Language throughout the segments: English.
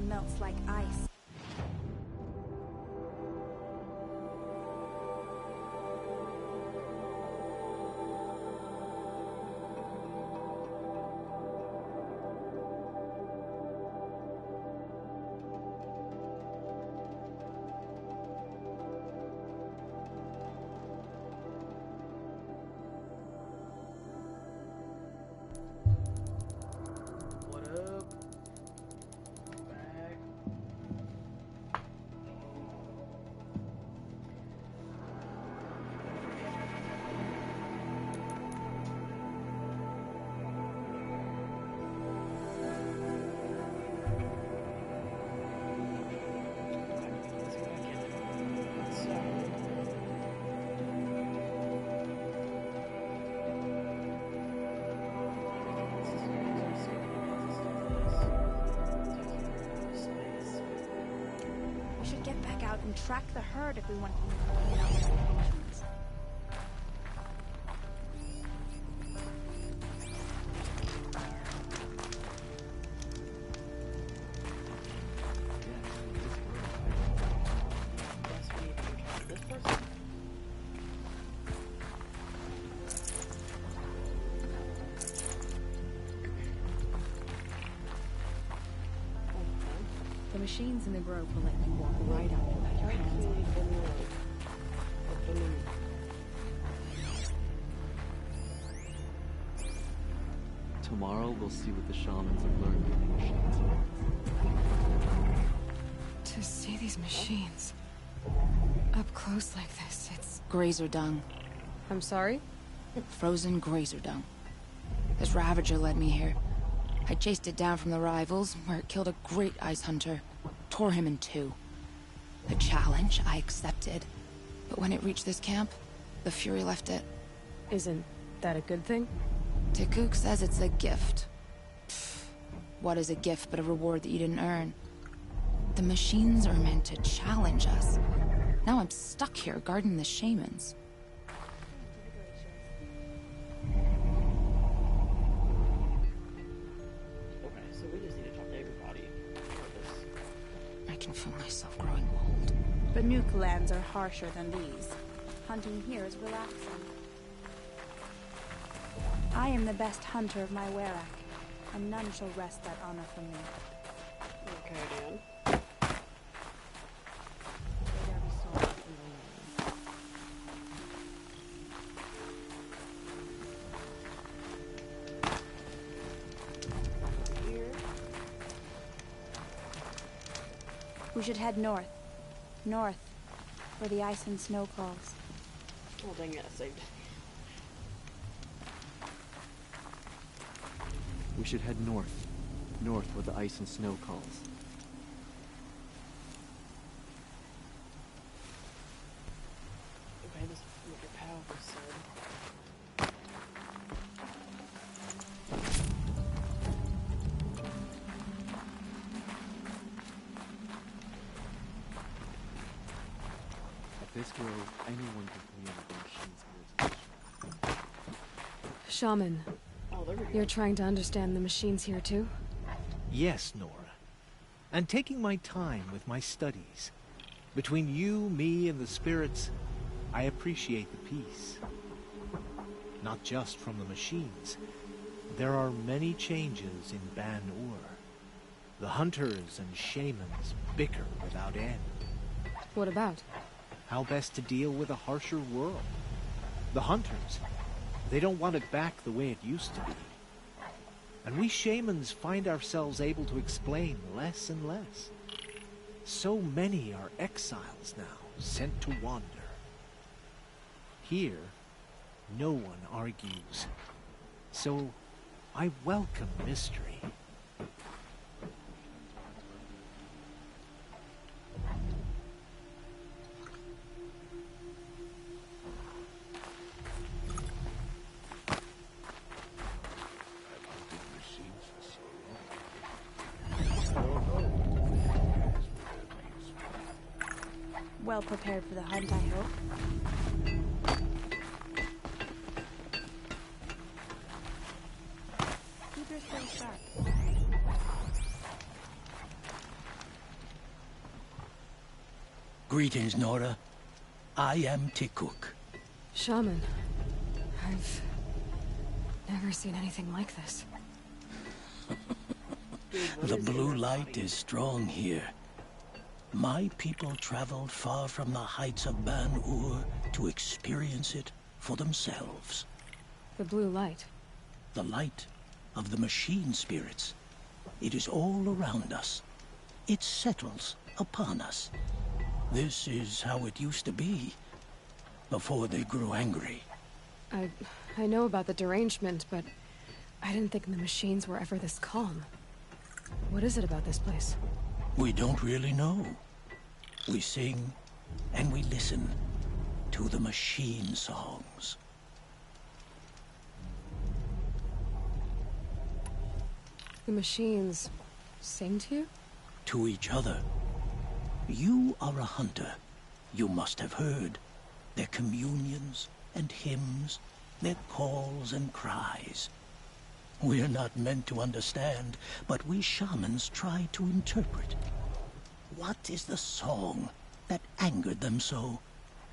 melts like ice. And track the herd if we want to clean up the patients. The machines in the grove will let you walk right up without your hands on them. Tomorrow we'll see what the shamans have learned from the machines. To see these machines up close like this, it's... Grazer dung. I'm sorry? Frozen grazer dung. This Ravager led me here. I chased it down from the rivals, where it killed a great ice hunter. Tore him in two. The challenge I accepted. But when it reached this camp, the Fury left it. Isn't that a good thing? Tikuk says it's a gift. Pfft, what is a gift but a reward that you didn't earn? The machines are meant to challenge us. Now I'm stuck here guarding the shamans. I can feel myself growing old. But nuke lands are harsher than these. Hunting here is relaxing. I am the best hunter of my Werak, and none shall wrest that honor from me. Okay, Dan. We should head north. North, where the ice and snow calls. Oh dang it, I saved it. We should head north. North where the ice and snow calls. Okay, this is what your pal said. At this grove, anyone can clean up the machines here. Shaman, Oh, there we go. you're trying to understand the machines here too? Yes, Nora. And taking my time with my studies. Between you, me, and the spirits, I appreciate the peace. Not just from the machines. There are many changes in Ban-Ur. The hunters and shamans bicker without end. What about? How best to deal with a harsher world. The hunters, they don't want it back the way it used to be. And we shamans find ourselves able to explain less and less. So many are exiles now, sent to wander. Here, no one argues. So, I welcome mystery. Well prepared for the hunt, I hope. Keep your skills sharp. Greetings, Nora. I am Tikuk. Shaman. I've never seen anything like this. The blue light is strong here. My people traveled far from the heights of Ban-Ur to experience it for themselves. The blue light. The light of the machine spirits. It is all around us. It settles upon us. This is how it used to be, before they grew angry. I know about the derangement, but I didn't think the machines were ever this calm. What is it about this place? We don't really know. We sing and we listen to the machine songs. The machines sing to you? To each other. You are a hunter. You must have heard their communions and hymns, their calls and cries. We're not meant to understand, but we shamans try to interpret. What is the song that angered them so,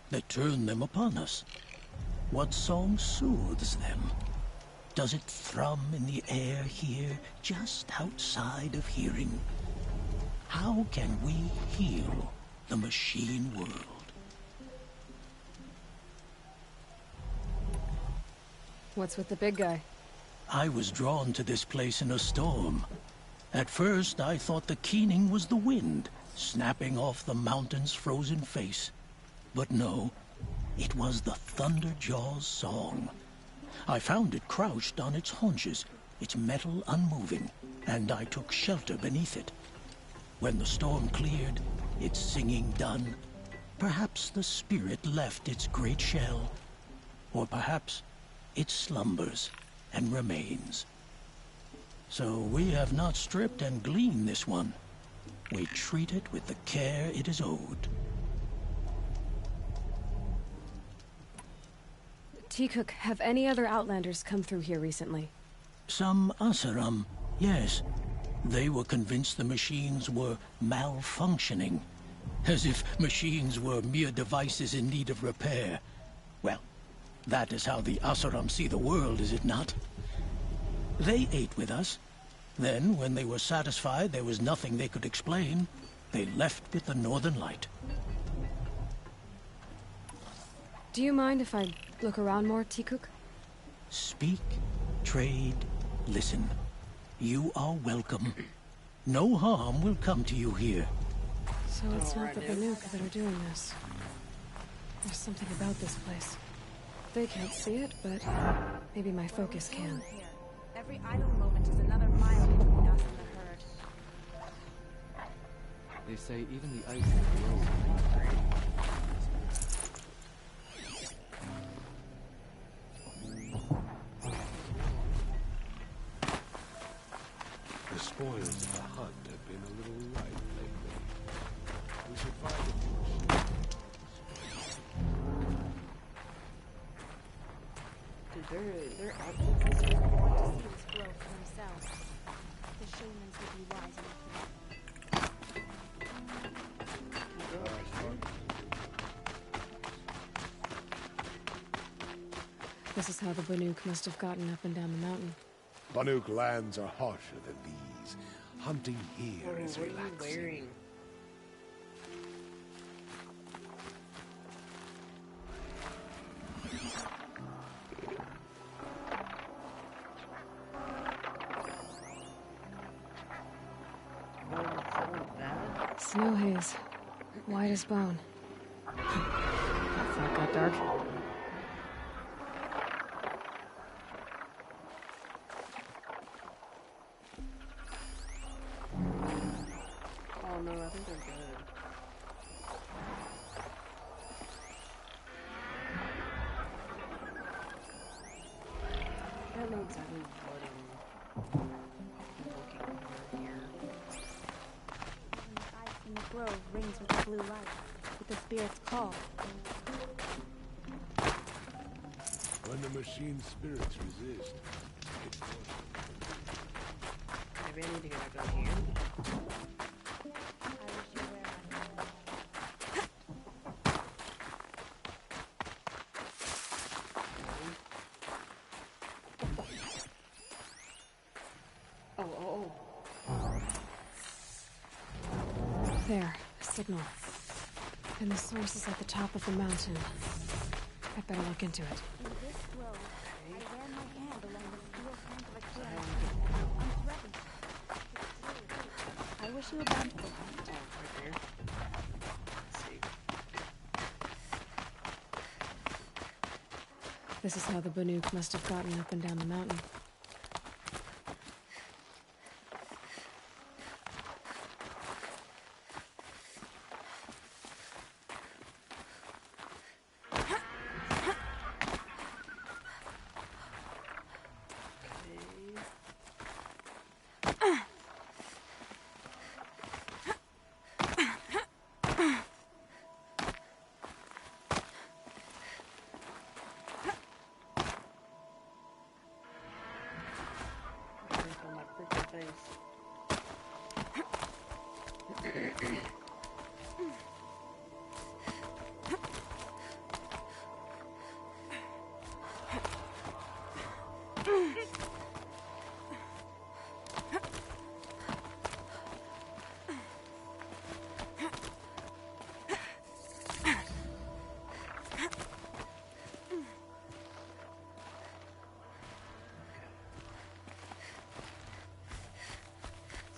that turned them upon us? What song soothes them? Does it thrum in the air here, just outside of hearing? How can we heal the machine world? What's with the big guy? I was drawn to this place in a storm. At first, I thought the keening was the wind, snapping off the mountain's frozen face. But no, it was the Thunderjaw's song. I found it crouched on its haunches, its metal unmoving, and I took shelter beneath it. When the storm cleared, its singing done, perhaps the spirit left its great shell, or perhaps it slumbers and remains. So we have not stripped and gleaned this one. We treat it with the care it is owed. Tikuk, have any other Outlanders come through here recently? Some Asaram, yes. They were convinced the machines were malfunctioning. As if machines were mere devices in need of repair. Well, that is how the Asaram see the world, is it not? They ate with us. Then, when they were satisfied there was nothing they could explain, they left with the Northern Light. Do you mind if I look around more, Tikuk? Speak, trade, listen. You are welcome. No harm will come to you here. So it's not the Banuk that are doing this. There's something about this place. They can't see it, but maybe my focus can. Every idle moment is another mile between us and the herd. They say even the ice below. The spoils of the hunt have been a little light lately. We should find a few sheep. Dude, they're out. Want to see this grow for themselves. The shamans would be wise enough to know. This is how the Banuk must have gotten up and down the mountain. Banuk lands are harsher than these. Hunting here is What are you relaxing. wearing? Snow haze. White as bone. That's not that dark. Oh no, I think they're good. I don't know exactly what I'm looking for here. And the ice in the grove rings with the blue light, with the spirit's call. When the machine spirits resist, it's Maybe I need to go back down here. I wish you were my There, a signal. And the source is at the top of the mountain. I'd better look into it. In this grove, I ran my hand along the steel flank of a camp, unthreatened. I wish you a bountiful hunt. Oh, right there. Let's see. This is how the Banuk must have gotten up and down the mountain. On my freaking face.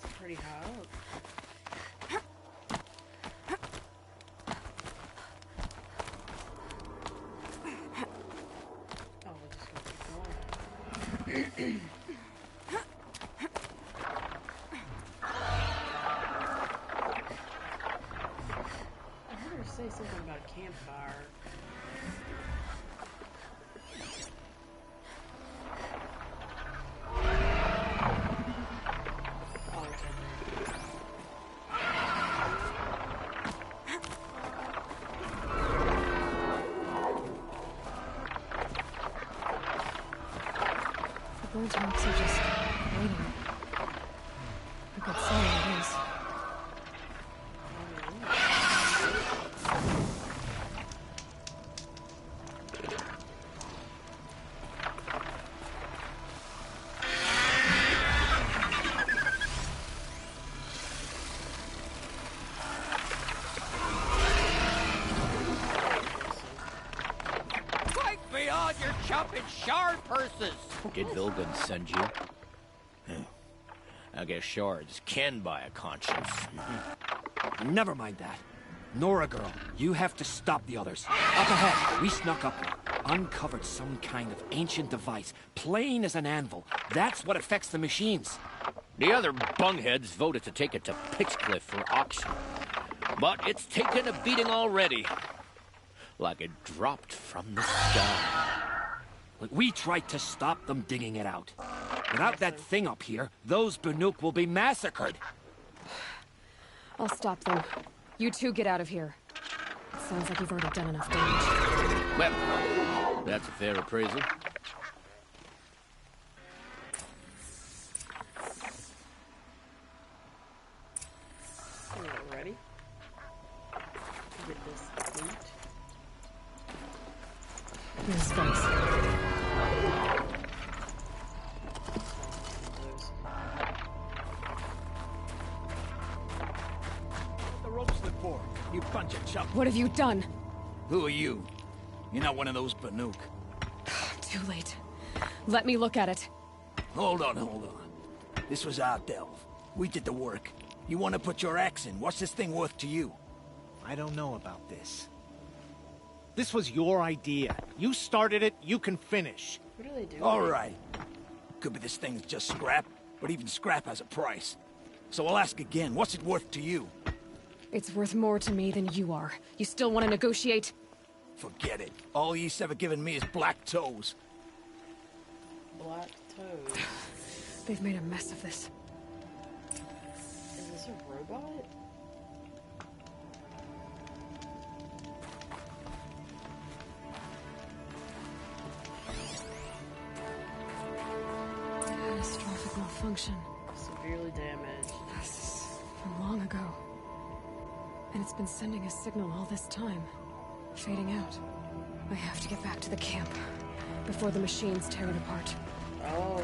It's pretty high up. Oh, we're just gonna keep going. I heard her say something about a campfire. Oh, it's in there. The birds marks are just waiting. A good sign, it is. Fight me on your chopping shard purses! Did Vilgun send you? I guess shards can buy a conscience. Never mind that. Nora girl, you have to stop the others. Up ahead, we snuck up here. Uncovered some kind of ancient device, plain as an anvil. That's what affects the machines. The other bungheads voted to take it to Pitchcliff for auction. But it's taken a beating already. Like it dropped from the sky. Look, we tried to stop them digging it out. Without that thing up here, those Banuk will be massacred. I'll stop them. You two get out of here. It sounds like you've already done enough damage. Well, that's a fair appraisal. Alright, ready? Get this loot. Here's space. Those. The rope slip for, you bunch of chump. What have you done? Who are you? You're not one of those Banuk. Too late. Let me look at it. Hold on. This was our delve. We did the work. You want to put your axe in? What's this thing worth to you? I don't know about this. This was your idea. You started it, you can finish. What are they doing? All right. Could be this thing's just scrap, but even scrap has a price. So I'll ask again, what's it worth to you? It's worth more to me than you are. You still want to negotiate? Forget it. All ye's ever given me is black toes. Black toes. They've made a mess of this. Is this a robot? Catastrophic malfunction. Severely damaged. This is from long ago. And it's been sending a signal all this time. Fading out. I have to get back to the camp before the machines tear it apart. Oh.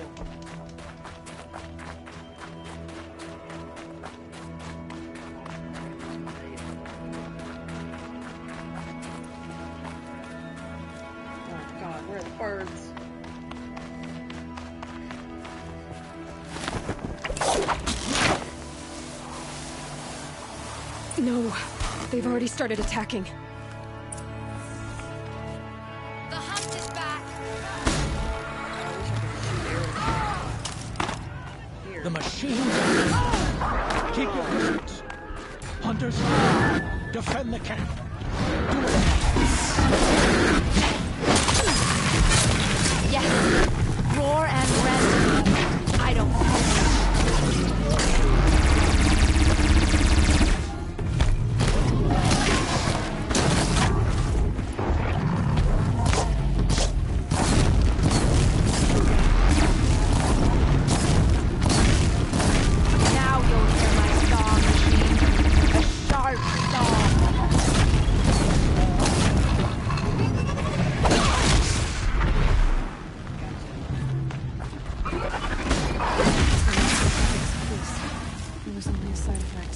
parts. No, they've already started attacking. The hunt is back. The machines are... Keep your distance. Hunters, defend the camp. Do it. Yes. Roar and rend. I don't care. Now you'll hear my song machine. A sharp song. It was only a side effect.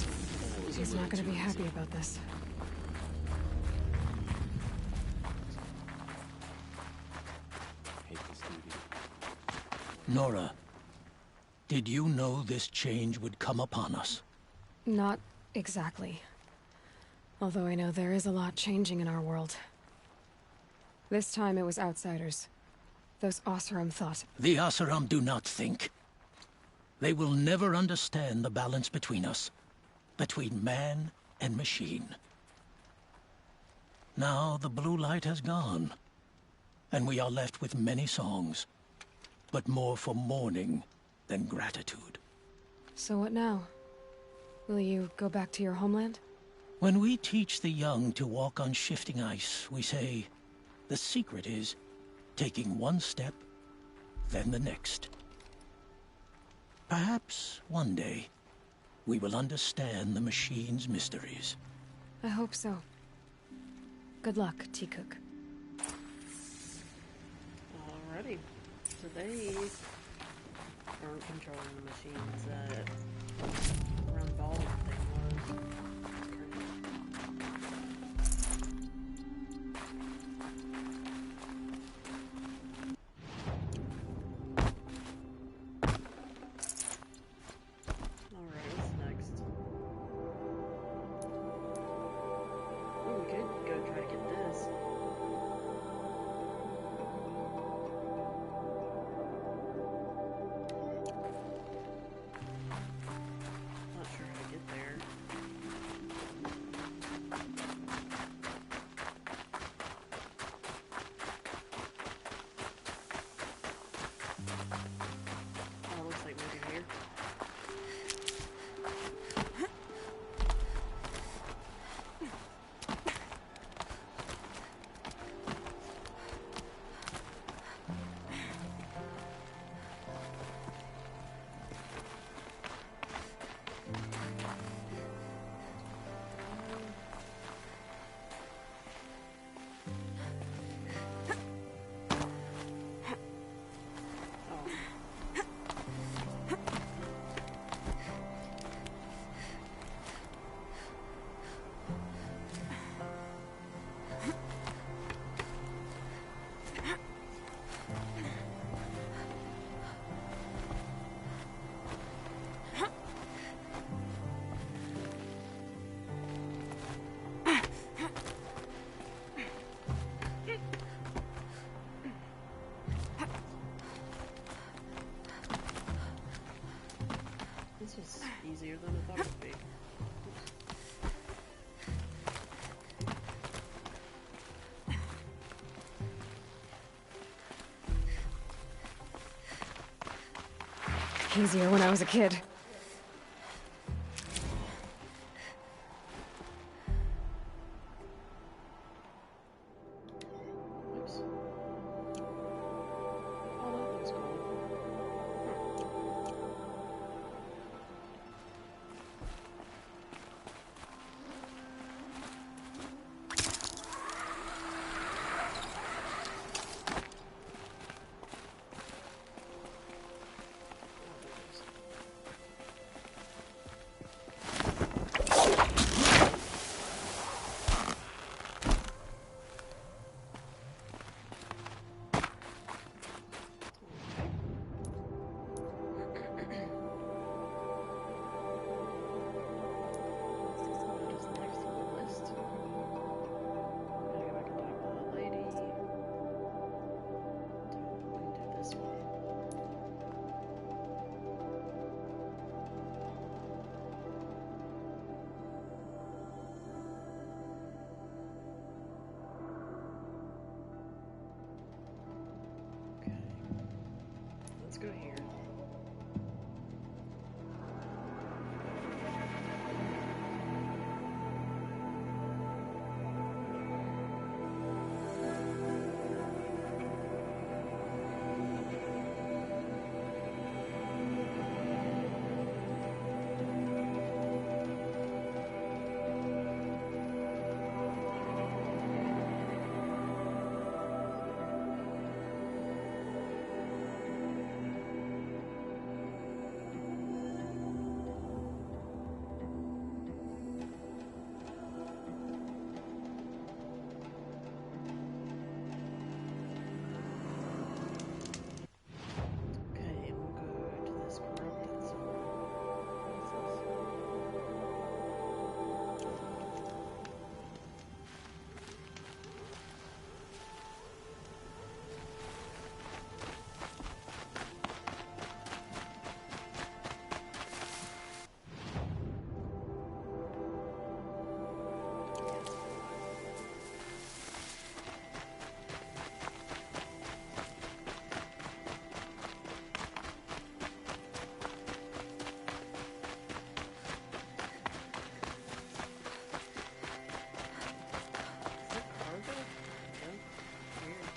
He's not gonna be happy about this. Hate this duty. Nora, did you know this change would come upon us? Not exactly. Although I know there is a lot changing in our world. This time it was outsiders. Those Oseram thought. The Oseram do not think. They will never understand the balance between us. Between man and machine. Now the blue light has gone. And we are left with many songs. But more for mourning than gratitude. So what now? Will you go back to your homeland? When we teach the young to walk on shifting ice, we say, the secret is taking one step, then the next. Perhaps one day, we will understand the machine's mysteries. I hope so. Good luck, T-Cook. Alrighty. So they aren't controlling the machines that run ball thing was. Alright, what's next? Ooh, we could go try to get this. Not sure how to get there. Oh, looks like maybe here. This was easier than I thought it would be. Easier when I was a kid. Oops. Oh, that looks cool. go here. Okay, we'll go to this corrupted zone. What's that cargo? No? Weird.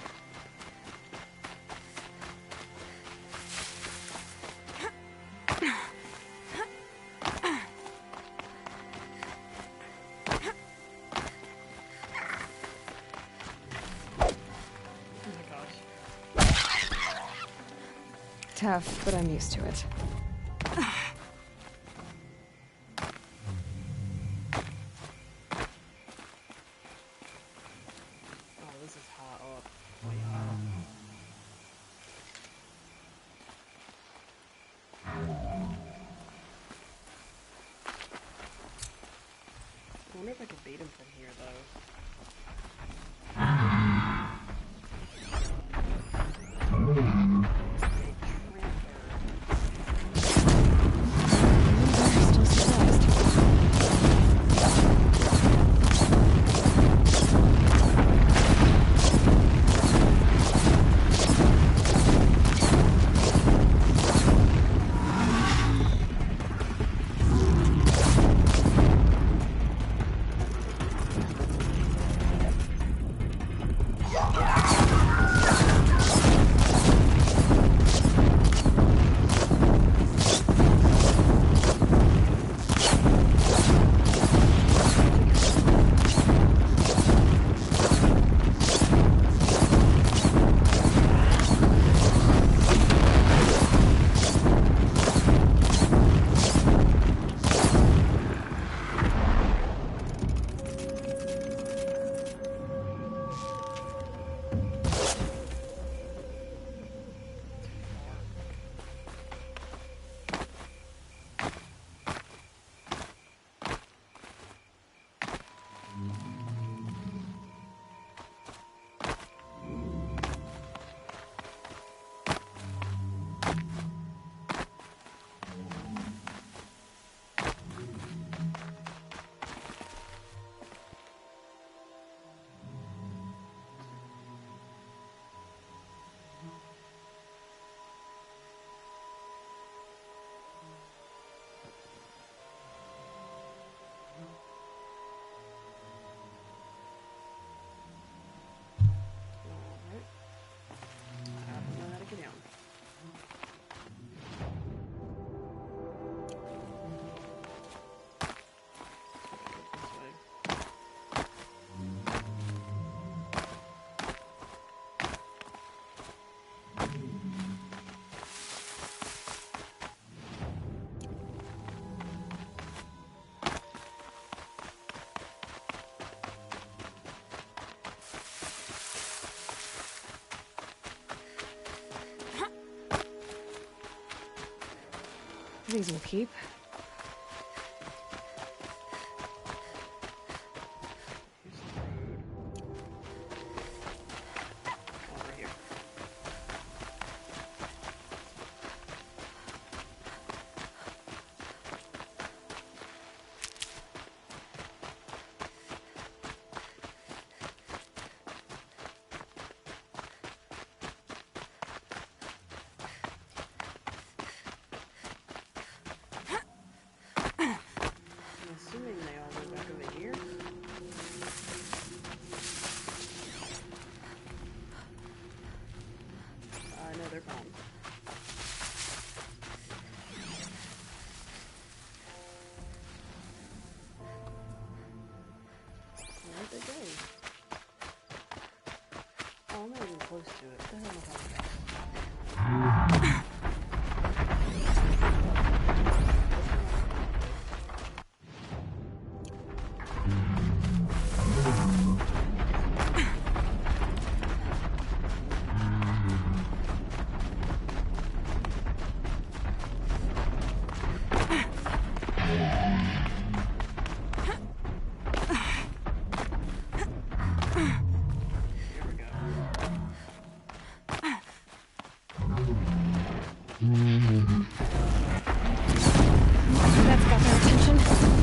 Oh my gosh. Tough, but I'm used to it. Oh, this is hot. Oh, way hot. I wonder if I could beat him from here, though. Still surprised. Alright. I don't know how to get down. This way. These will keep. Here's the road. Over here. That's got their attention.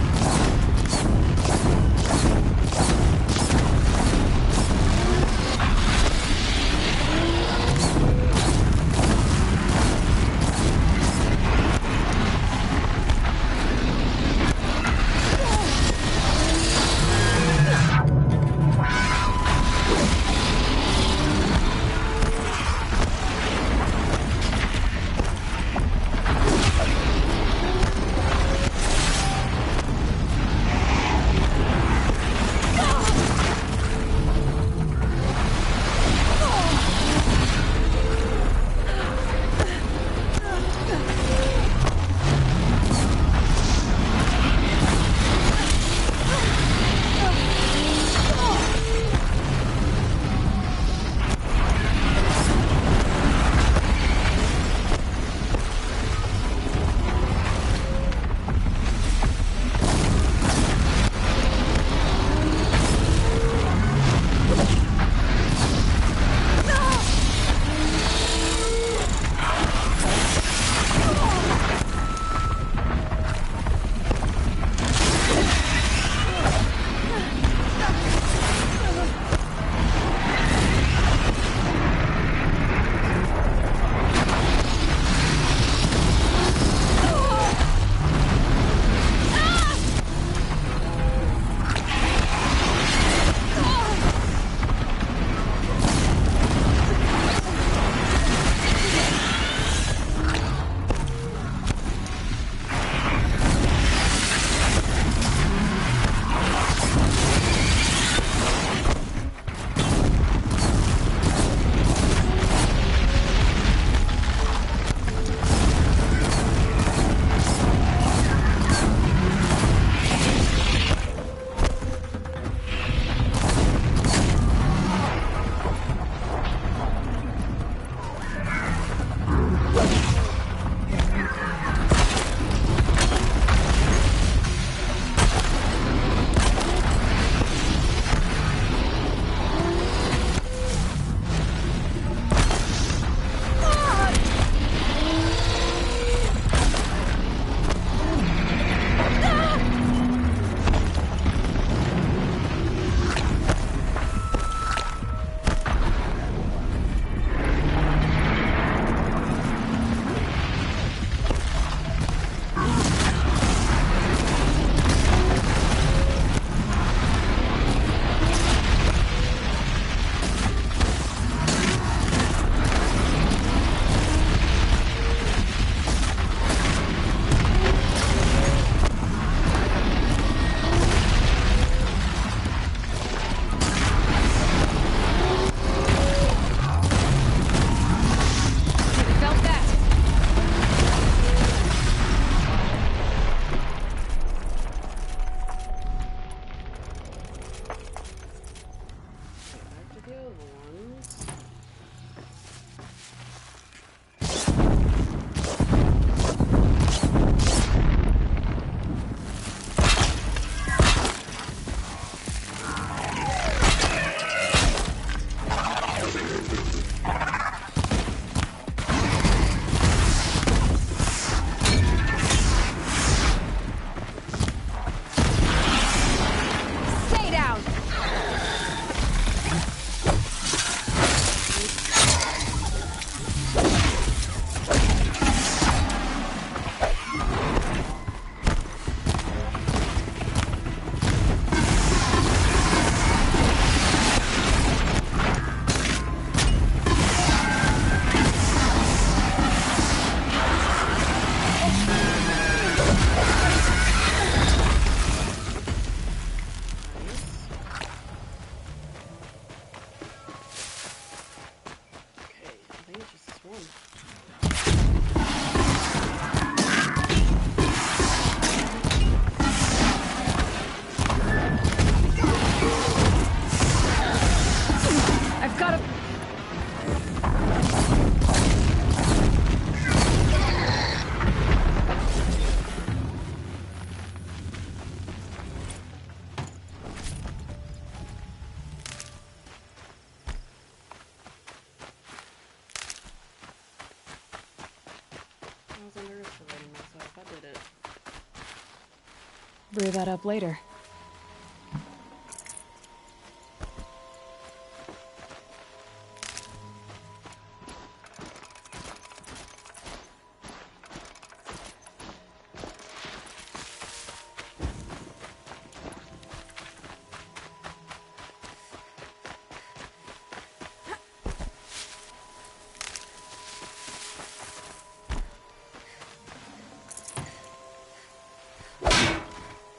brew that up later.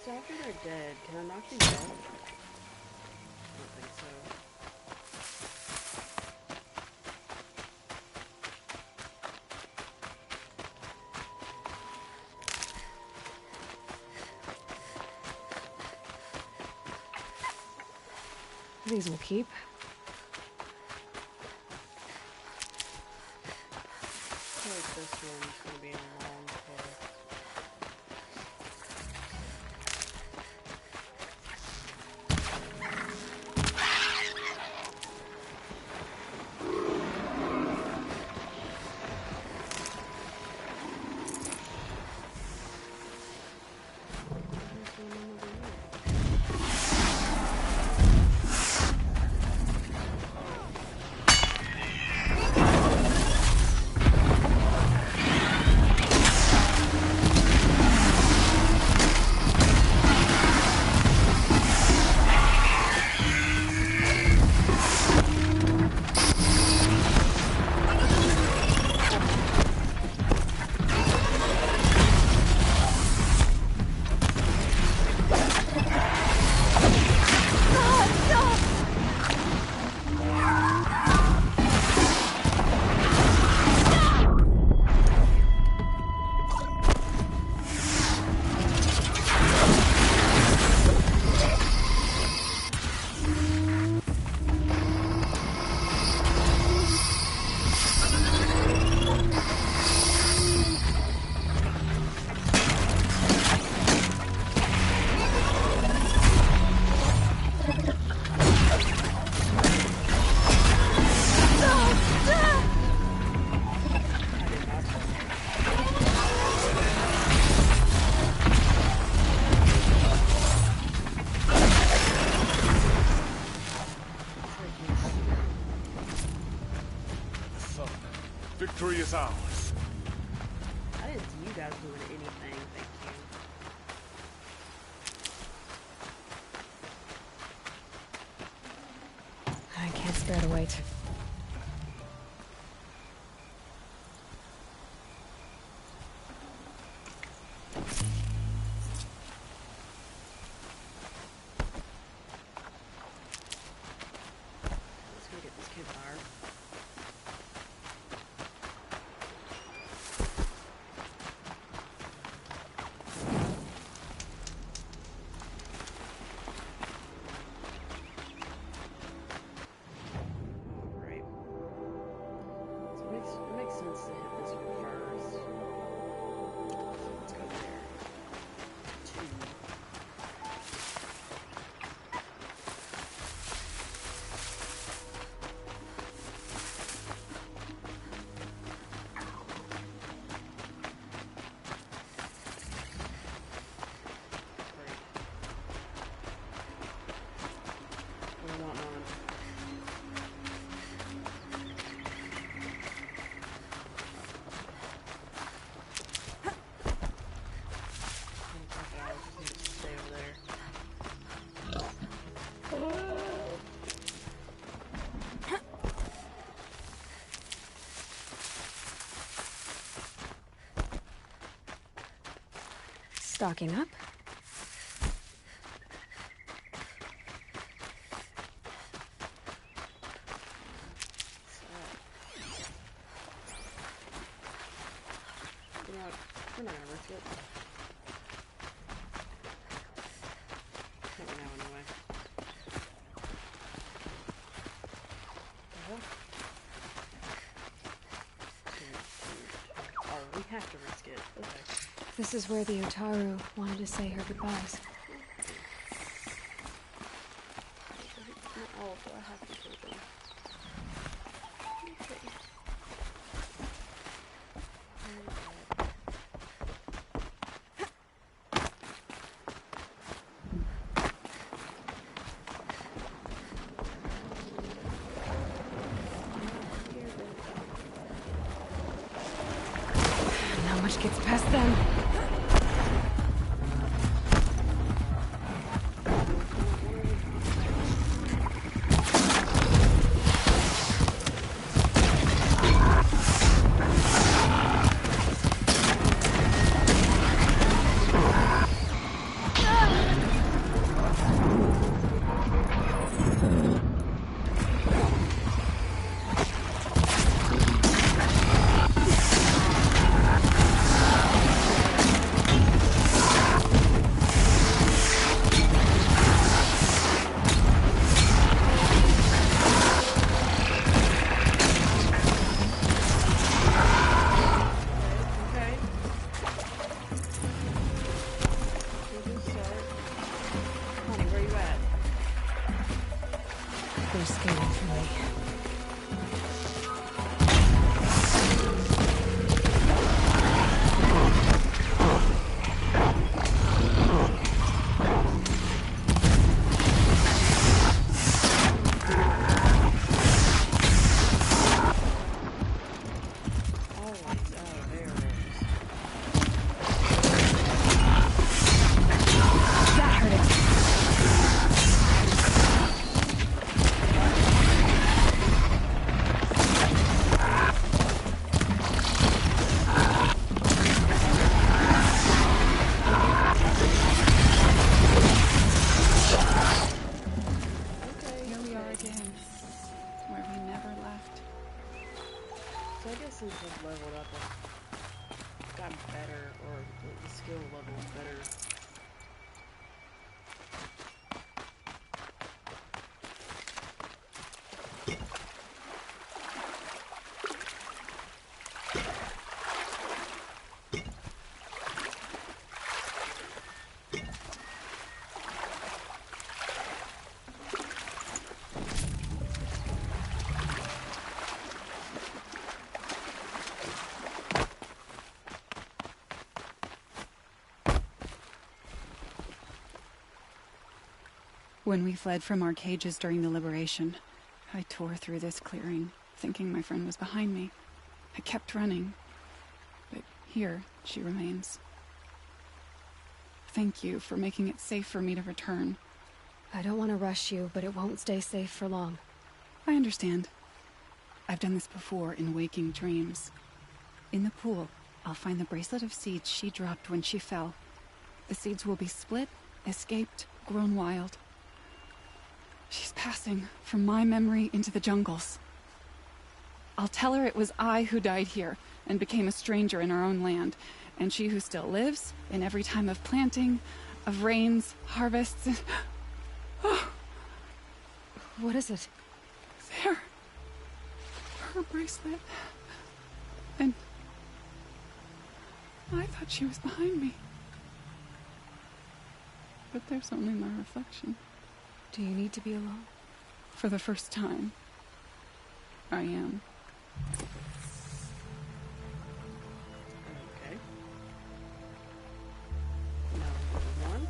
So after they're dead, can I knock these out? I don't think so. These will keep. I feel like this one's gonna be a long quest. Victory is ours. I didn't see you guys doing anything, thank you. I can't spare the weight. Let's go get this campfire. Alright. So it makes sense to hit this one first. Let's go there. 2. Great. What do you want on? I just need to stay over there. Stocking up. You know what? We're not gonna risk it. Not right now, anyway. Oh, we have to risk it. Okay. This is where the Otaru wanted to say her goodbyes. Oh, do I have to kill them? Okay. much gets past them. They're scaling for me. since I've leveled up, I've gotten better, or the skill level is better. When we fled from our cages during the liberation, I tore through this clearing, thinking my friend was behind me. I kept running, but here she remains. Thank you for making it safe for me to return. I don't want to rush you, but it won't stay safe for long. I understand. I've done this before in waking dreams. In the pool, I'll find the bracelet of seeds she dropped when she fell. The seeds will be split, escaped, grown wild. She's passing from my memory into the jungles. I'll tell her it was I who died here and became a stranger in our own land, and she who still lives in every time of planting, of rains, harvests, and... Oh. What is it? There. Her bracelet. And... I thought she was behind me. But there's only my reflection. Do you need to be alone? For the first time, I am. Okay. Now, one.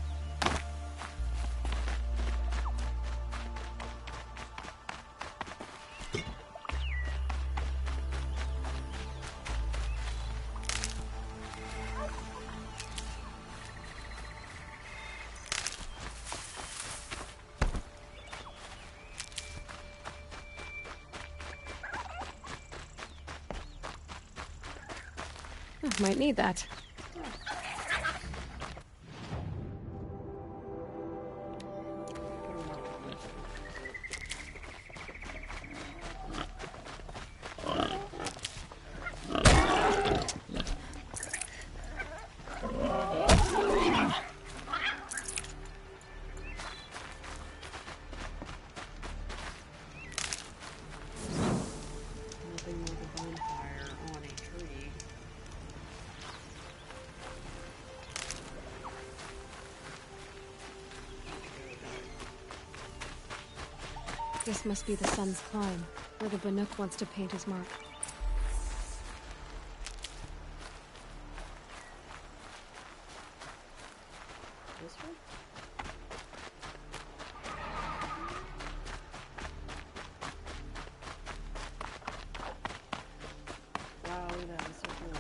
Might need that. Nothing like a bonfire on a tree. This must be the sun's climb, where the Banuk wants to paint his mark. This one? Wow, look at that, it's so cool.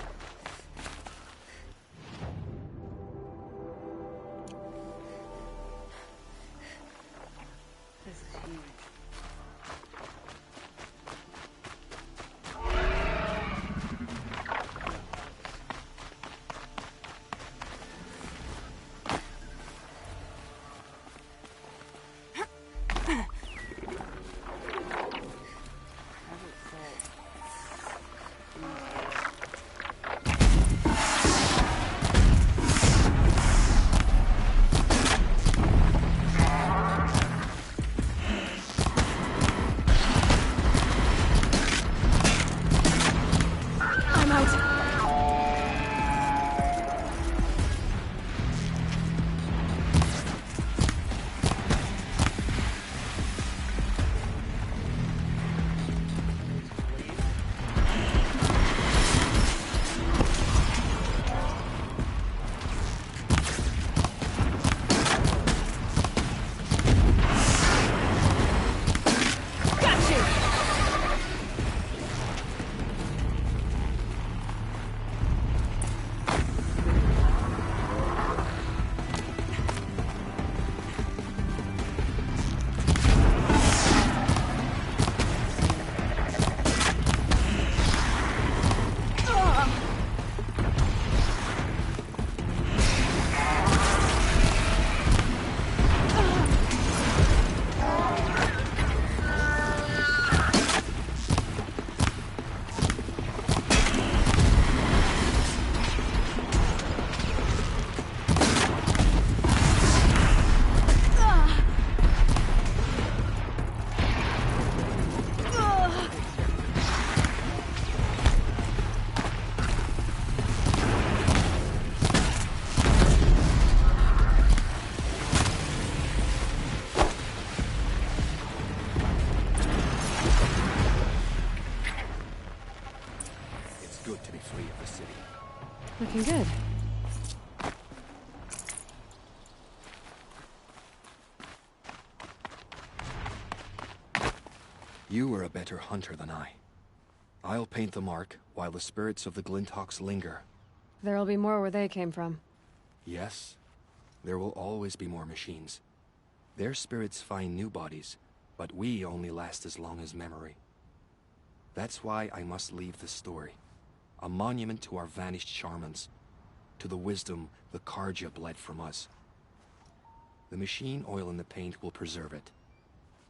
Looking good. You were a better hunter than I. I'll paint the mark while the spirits of the Glinthawks linger. There'll be more where they came from. Yes, there will always be more machines. Their spirits find new bodies, but we only last as long as memory. That's why I must leave this story. A monument to our vanished shamans, to the wisdom the Karja bled from us. The machine oil in the paint will preserve it.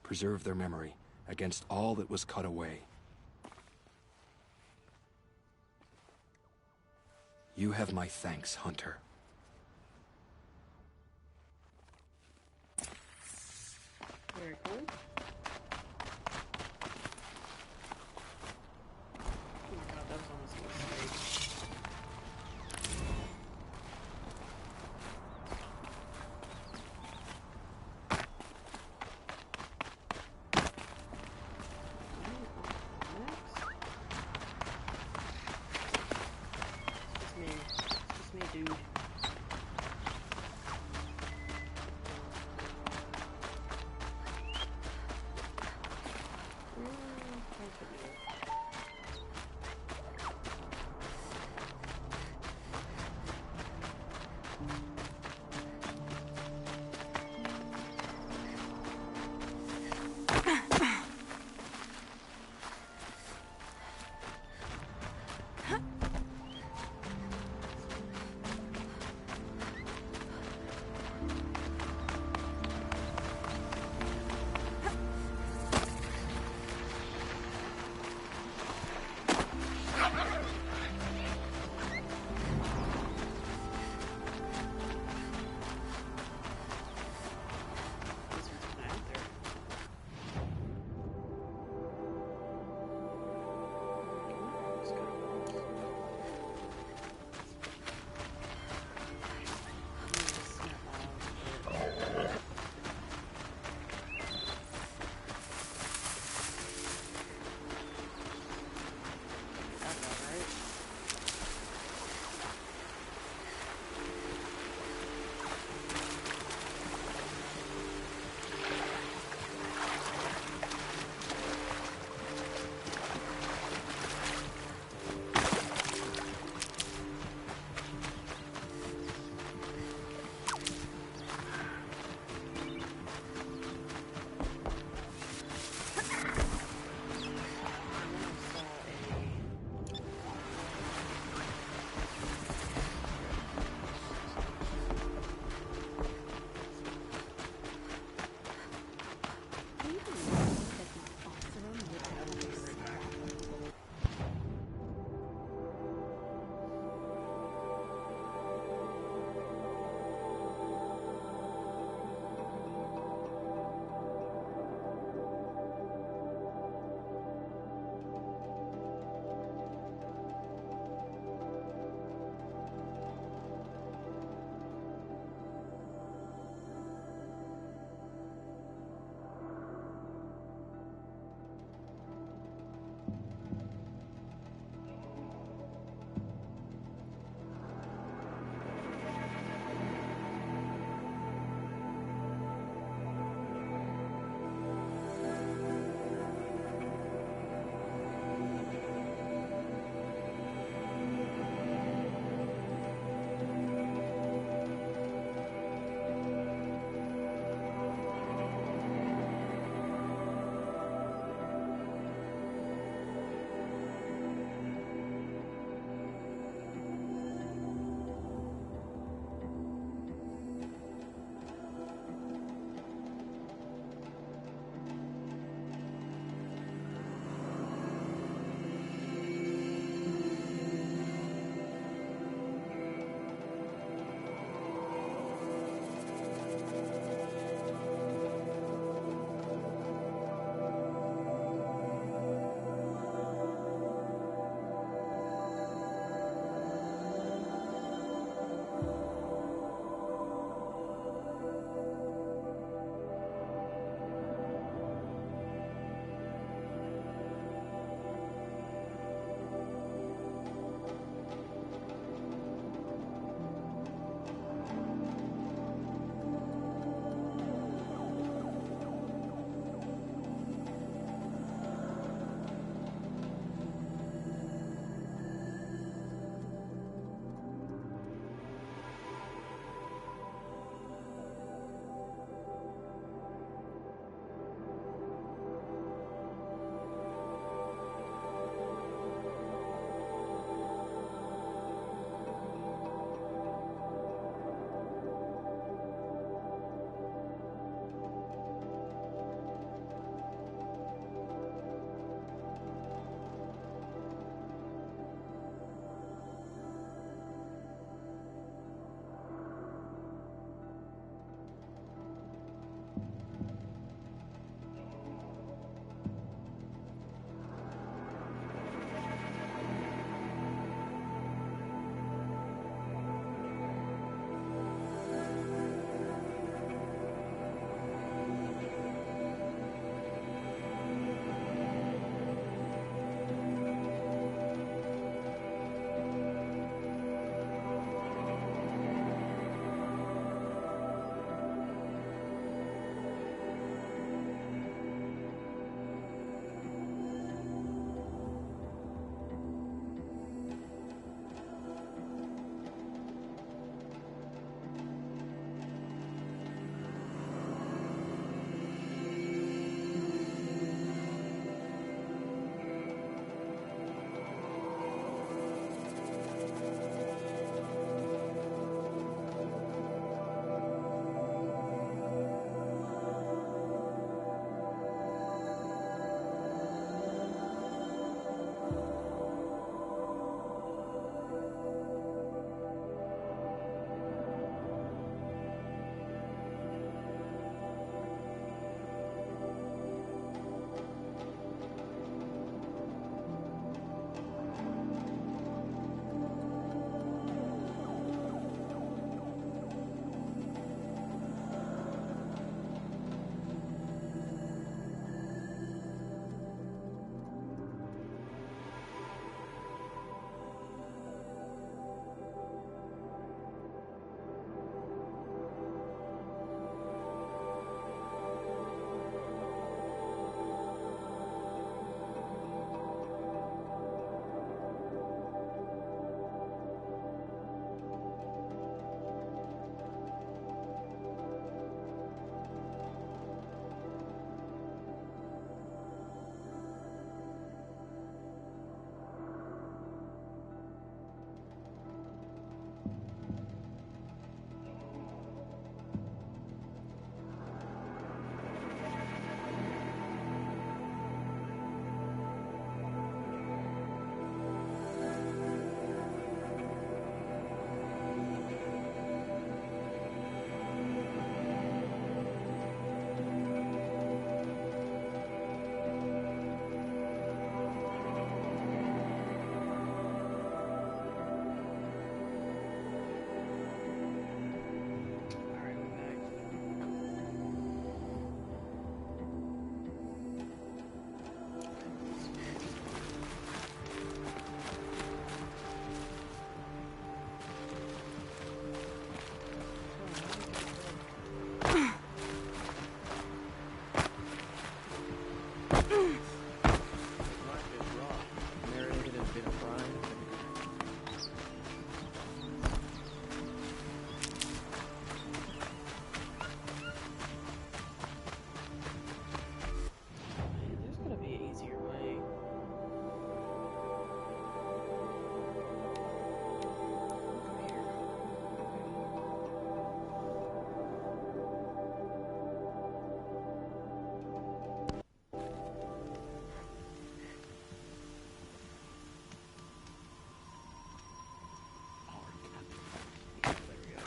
Preserve their memory against all that was cut away. You have my thanks, Hunter. Very cool. Oh my god, that was almost a mistake. It's just me, dude.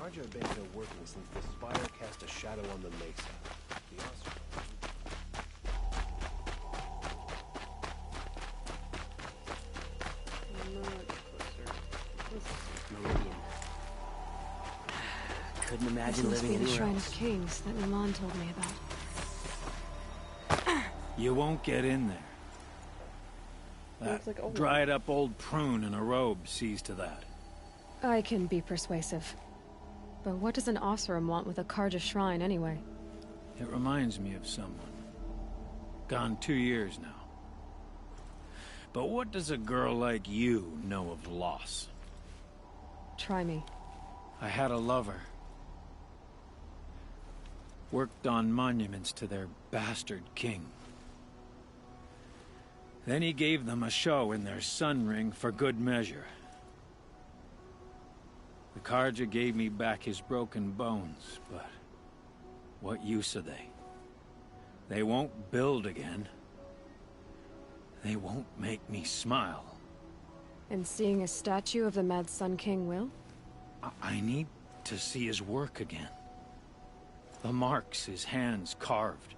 Karja have been here working since the spire cast a shadow on the mesa. The Oseram... Meridian. Couldn't This imagine must living be the anywhere Shrine else. of Kings that Milan told me about. You won't get in there. That like, oh. dried up old prune in a robe sees to that. I can be persuasive. But what does an Oseram want with a Karja shrine anyway? It reminds me of someone. Gone 2 years now. But what does a girl like you know of loss? Try me. I had a lover. Worked on monuments to their bastard king. Then he gave them a show in their sun ring for good measure. The Karja gave me back his broken bones, but what use are they? They won't build again. They won't make me smile. And seeing a statue of the Mad Sun King will? I need to see his work again. The marks his hands carved.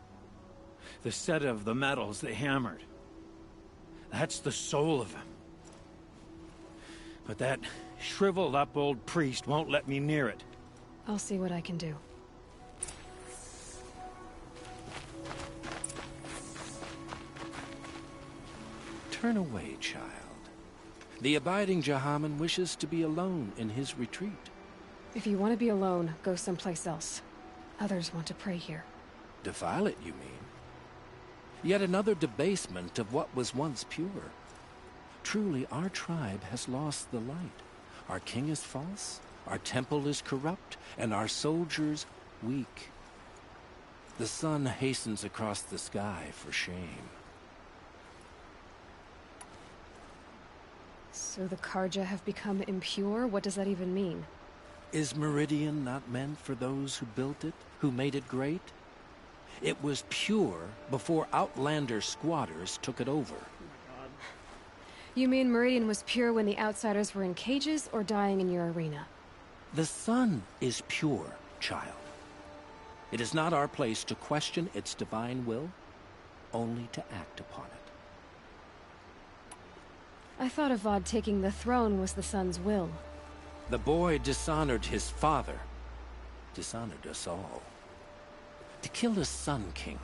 The set of the metals they hammered. That's the soul of him. But that shriveled up old priest won't let me near it. I'll see what I can do. Turn away, child. The abiding Jahaman wishes to be alone in his retreat. If you want to be alone, go someplace else. Others want to pray here. Defile it, you mean? Yet another debasement of what was once pure. Truly, our tribe has lost the light. Our king is false, our temple is corrupt, and our soldiers weak. The sun hastens across the sky for shame. So the Karja have become impure? What does that even mean? Is Meridian not meant for those who built it, who made it great? It was pure before outlander squatters took it over. You mean Meridian was pure when the outsiders were in cages or dying in your arena? The sun is pure, child. It is not our place to question its divine will, only to act upon it. I thought Avad taking the throne was the sun's will. The boy dishonored his father, dishonored us all. To kill the Sun King.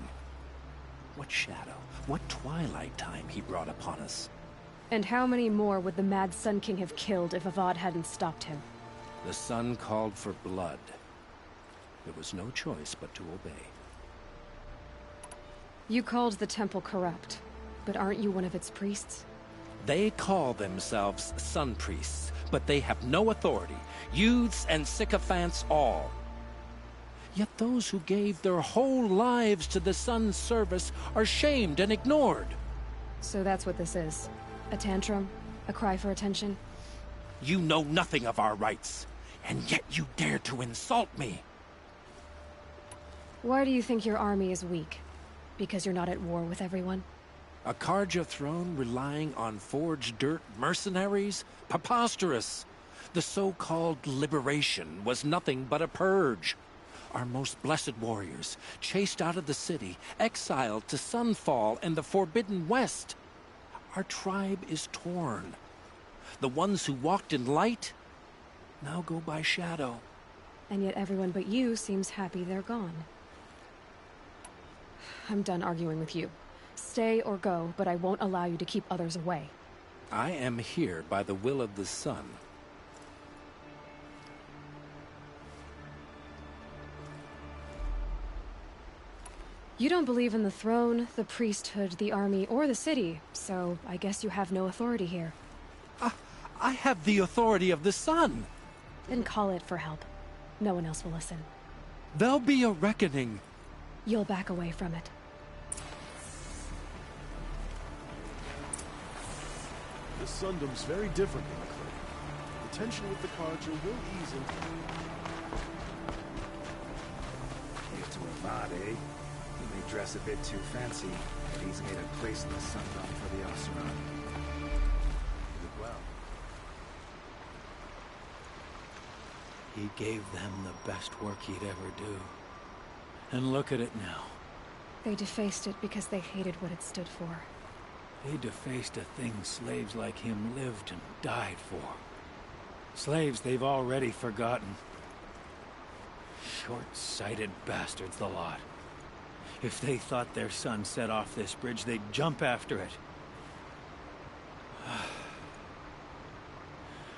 What shadow, what twilight time he brought upon us. And how many more would the Mad Sun King have killed if Avad hadn't stopped him? The sun called for blood. There was no choice but to obey. You called the temple corrupt, but aren't you one of its priests? They call themselves sun priests, but they have no authority. Youths and sycophants all. Yet those who gave their whole lives to the sun's service are shamed and ignored. So that's what this is. A tantrum? A cry for attention? You know nothing of our rights, and yet you dare to insult me. Why do you think your army is weak? Because you're not at war with everyone? A Karja throne relying on forged dirt mercenaries? Preposterous! The so-called liberation was nothing but a purge. Our most blessed warriors, chased out of the city, exiled to Sunfall and the Forbidden West. Our tribe is torn. The ones who walked in light now go by shadow. And yet everyone but you seems happy they're gone. I'm done arguing with you. Stay or go, but I won't allow you to keep others away. I am here by the will of the sun. You don't believe in the throne, the priesthood, the army, or the city, so I guess you have no authority here. I have the authority of the sun. Then call it for help. No one else will listen. There'll be a reckoning. You'll back away from it. The Sundom's very different than the Clan. The tension with the Karja will ease in time. Give to Avad, eh? He may dress a bit too fancy, but he's made a place in the Sundom for the Oseram. He did well. He gave them the best work he'd ever do. And look at it now. They defaced it because they hated what it stood for. They defaced a thing slaves like him lived and died for. Slaves they've already forgotten. Short-sighted bastards, the lot. If they thought their son set off this bridge, they'd jump after it.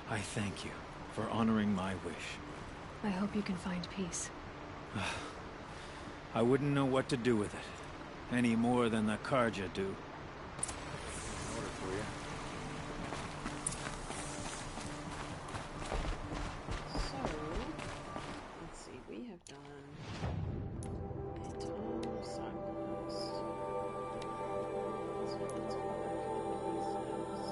I thank you for honoring my wish. I hope you can find peace. I wouldn't know what to do with it, any more than the Karja do. An order for you. So, let's see, we have done a total side quest. So let's go back to the pieces.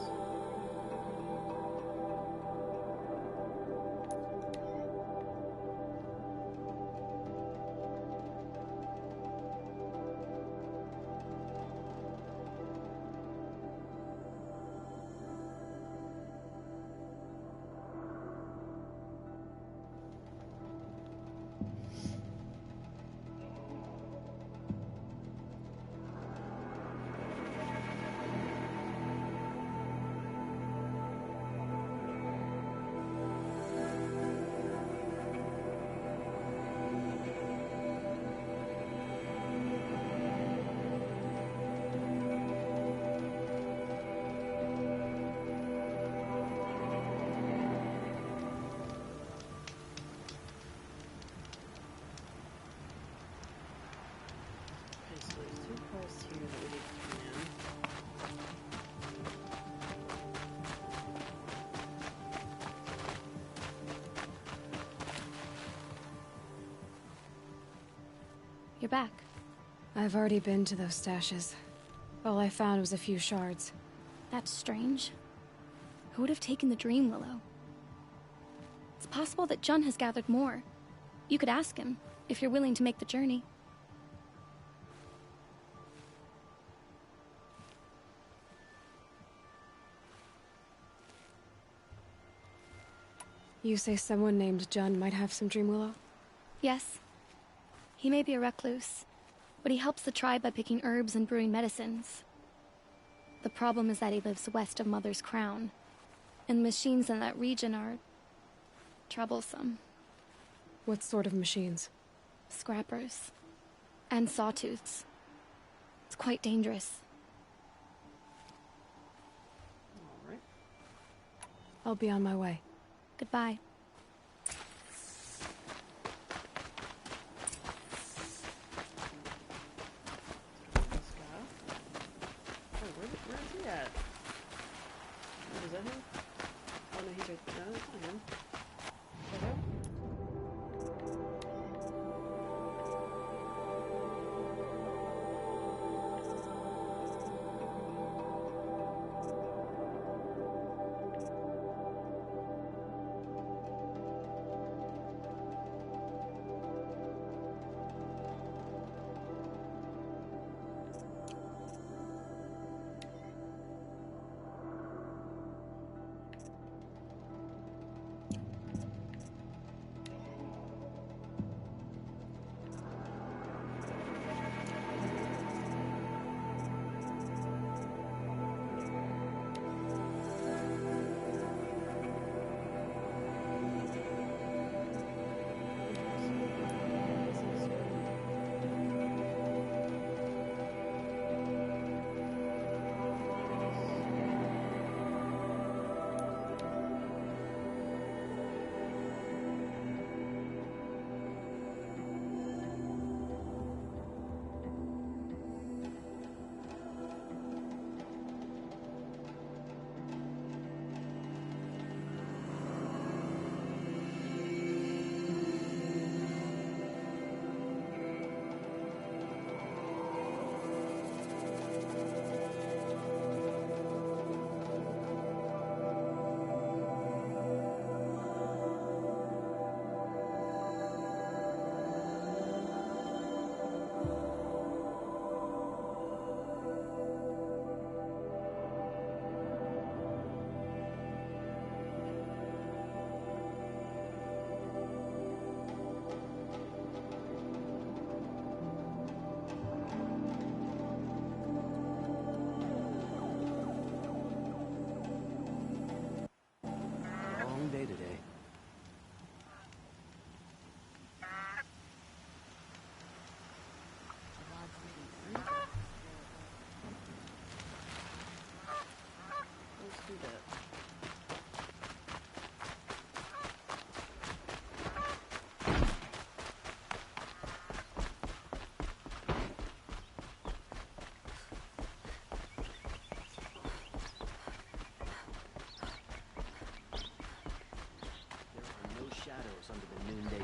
Okay, so there's 2 quests here that we need to plan. You're back. I've already been to those stashes. All I found was a few shards. That's strange. Who would have taken the Dream Willow? It's possible that Jun has gathered more. You could ask him, if you're willing to make the journey. You say someone named Jun might have some Dream Willow? Yes. He may be a recluse, but he helps the tribe by picking herbs and brewing medicines. The problem is that he lives west of Mother's Crown, and the machines in that region are troublesome. What sort of machines? Scrappers. And sawtooths. It's quite dangerous. Alright. I'll be on my way. Goodbye. Oh, where is he at? Oh, is that him? Oh no, he's right there. No, that's not him. Hello?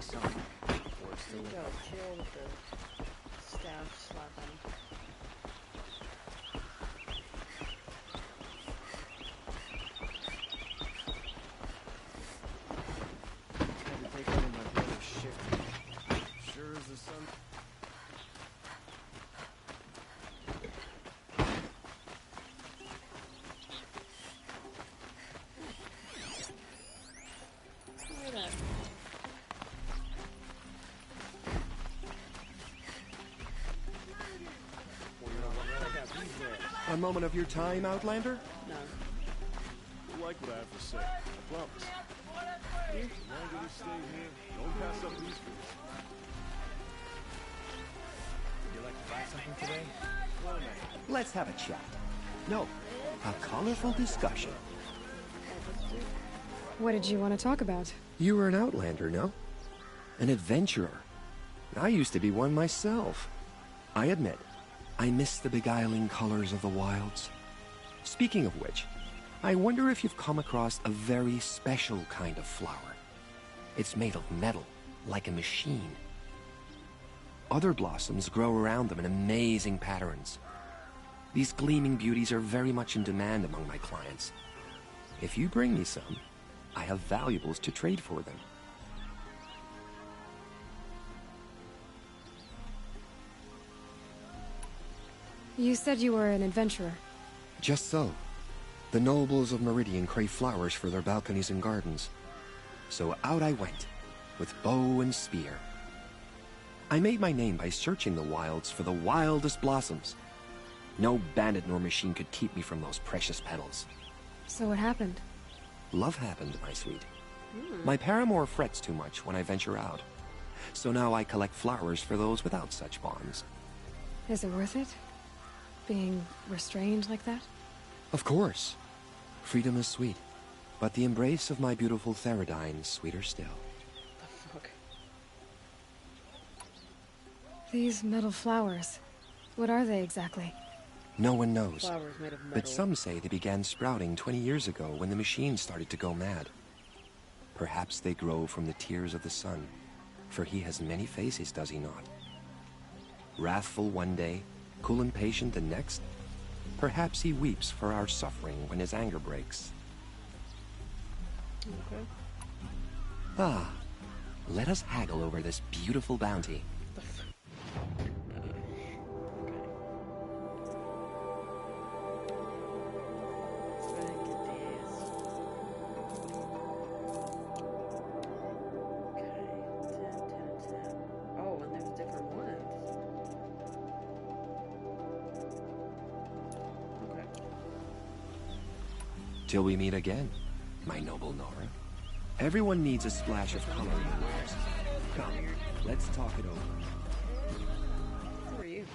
sun. Or it's There still you go, chill with the staff slapping. Had to take over my brother's shift. Sure as the sun. Look at that. A moment of your time, Outlander? No. You like what I have to say. I promise. The longer we stay here, don't pass up these foods. Would you like to buy something today? Let's have a chat. No, a colorful discussion. What did you want to talk about? You were an Outlander, no? An adventurer. I used to be one myself. I admit, I miss the beguiling colors of the wilds. Speaking of which, I wonder if you've come across a very special kind of flower. It's made of metal, like a machine. Other blossoms grow around them in amazing patterns. These gleaming beauties are very much in demand among my clients. If you bring me some, I have valuables to trade for them. You said you were an adventurer. Just so. The nobles of Meridian crave flowers for their balconies and gardens. So out I went, with bow and spear. I made my name by searching the wilds for the wildest blossoms. No bandit nor machine could keep me from those precious petals. So what happened? Love happened, my sweet. My paramour frets too much when I venture out. So now I collect flowers for those without such bonds. Is it worth it? Being restrained like that? Of course. Freedom is sweet, but the embrace of my beautiful Theridine is sweeter still. The fuck? These metal flowers. What are they exactly? No one knows. Flowers made of metal. But some say they began sprouting 20 years ago when the machines started to go mad. Perhaps they grow from the tears of the sun, for he has many faces, does he not? Wrathful one day, cool and patient the next. Perhaps he weeps for our suffering when his anger breaks. Okay. Ah, let us haggle over this beautiful bounty. Oh, and there's different ones. Okay. Till we meet again, my noble Nora. Everyone needs a splash of color in their lives. Come, let's talk it over. Who are you?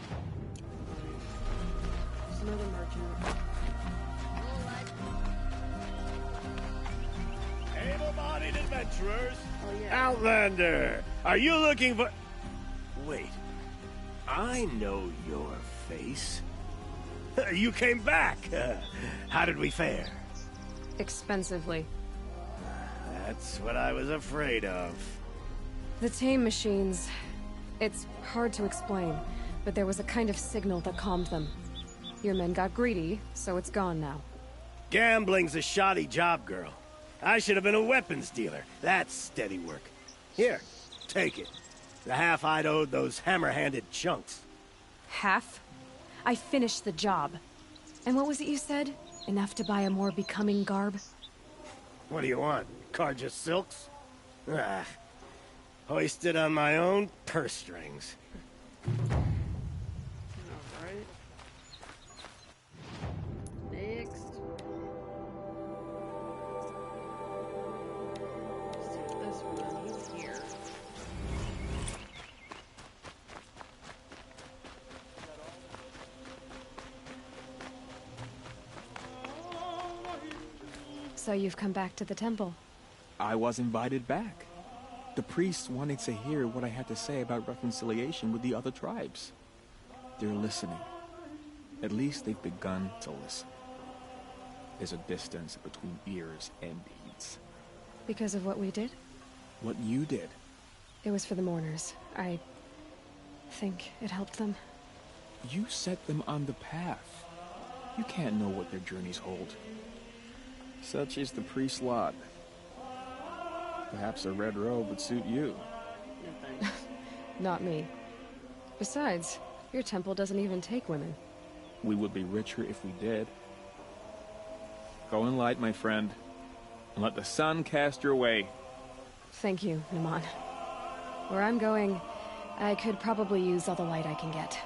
Just another merchant. Able-bodied adventurers. Oh, yeah. Outlander, are you looking for... Wait. I know your face. You came back. How did we fare? Expensively. That's what I was afraid of. The tame machines. It's hard to explain, but there was a kind of signal that calmed them. Your men got greedy, so it's gone now. Gambling's a shoddy job, girl. I should have been a weapons dealer. That's steady work. Here, take it. The half I'd owed those hammer-handed chunks. Half? I finished the job. And what was it you said? Enough to buy a more becoming garb? What do you want? Carja silks? Ah, hoisted on my own purse strings. Alright. Next. Let's do this one here. So you've come back to the temple. I was invited back. The priests wanted to hear what I had to say about reconciliation with the other tribes. They're listening. At least they've begun to listen. There's a distance between ears and deeds. Because of what we did? What you did. It was for the mourners. I think it helped them. You set them on the path. You can't know what their journeys hold. Such is the priest's lot. Perhaps a red robe would suit you. Not me. Besides, your temple doesn't even take women. We would be richer if we did. Go in light, my friend, and let the sun cast your way. Thank you, Naman. Where I'm going, I could probably use all the light I can get.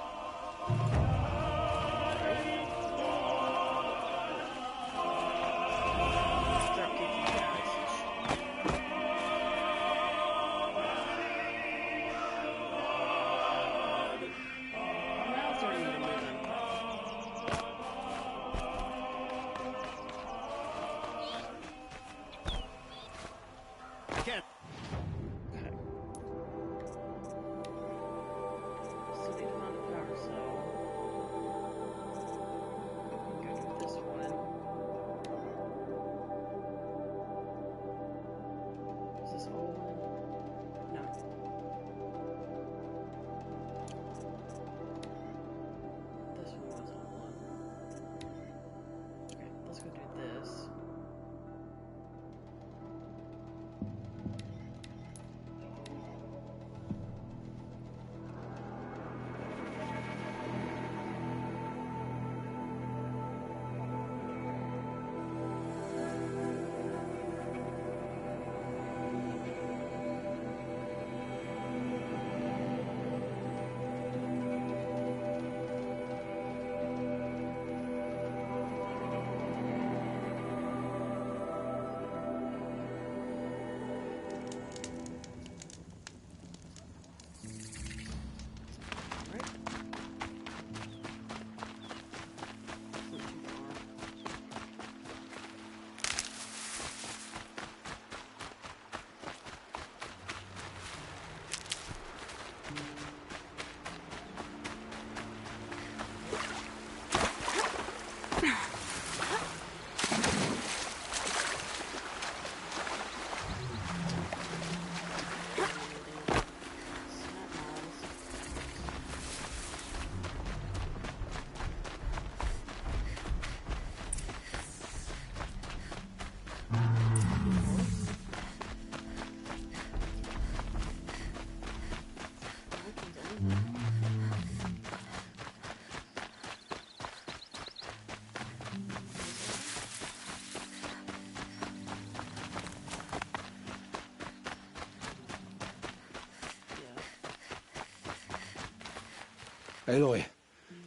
Aloy,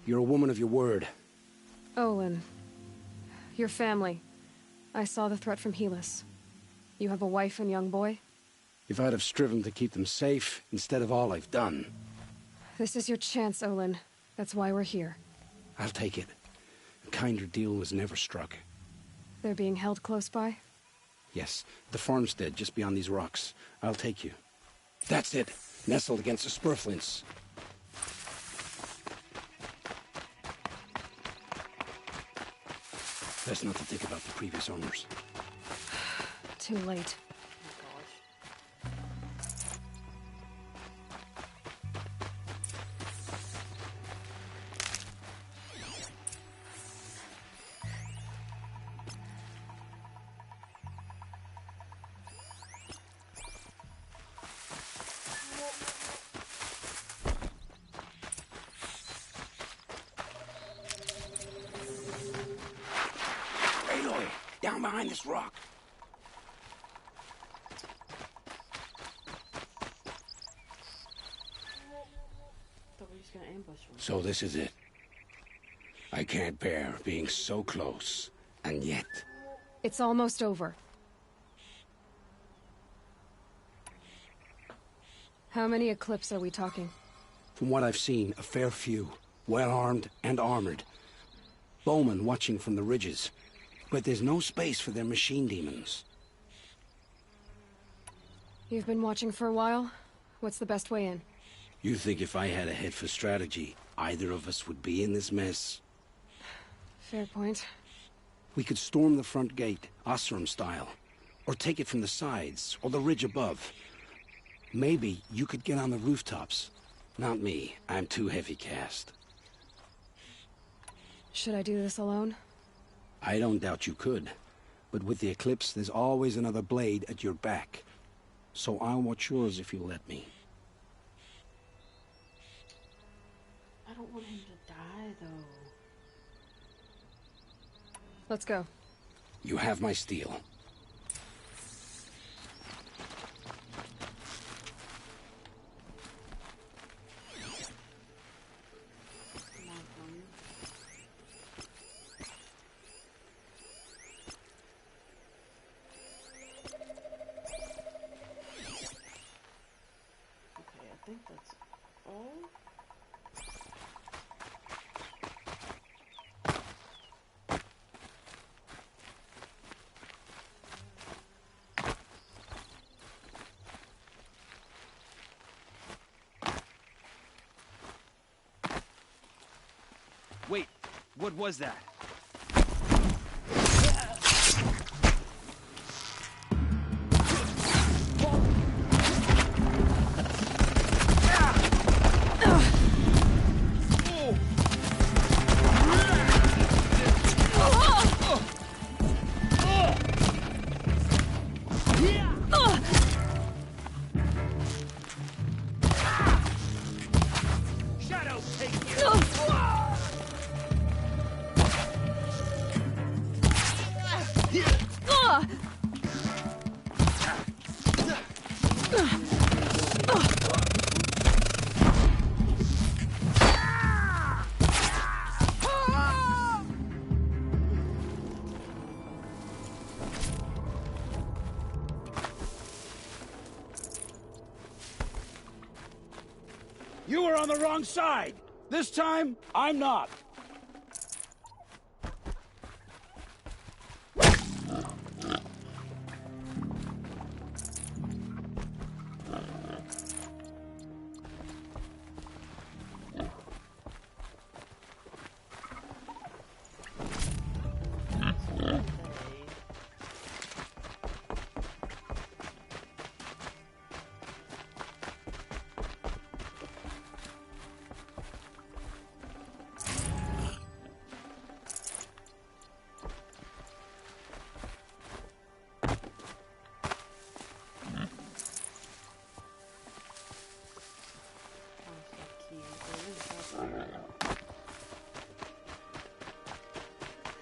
you're a woman of your word. Olin. Your family. I saw the threat from Helis. You have a wife and young boy? If I'd have striven to keep them safe, instead of all I've done. This is your chance, Olin. That's why we're here. I'll take it. A kinder deal was never struck. They're being held close by? Yes, the farmstead just beyond these rocks. I'll take you. That's it. Nestled against the spurflints. Best not to think about the previous owners. Too late. Aloy, down behind this rock. So this is it. I can't bear being so close, and yet... It's almost over. How many Eclipse are we talking? From what I've seen, a fair few. Well-armed and armored. Bowmen watching from the ridges. But there's no space for their machine demons. You've been watching for a while? What's the best way in? You think if I had a head for strategy, either of us would be in this mess? Fair point. We could storm the front gate, Osram style. Or take it from the sides, or the ridge above. Maybe you could get on the rooftops. Not me. I'm too heavy cast. Should I do this alone? I don't doubt you could. But with the eclipse, there's always another blade at your back. So I'll watch yours if you let me. I don't want him to die, though. Let's go. You have my steel. I think that's all. Wait, what was that? You were on the wrong side! This time, I'm not.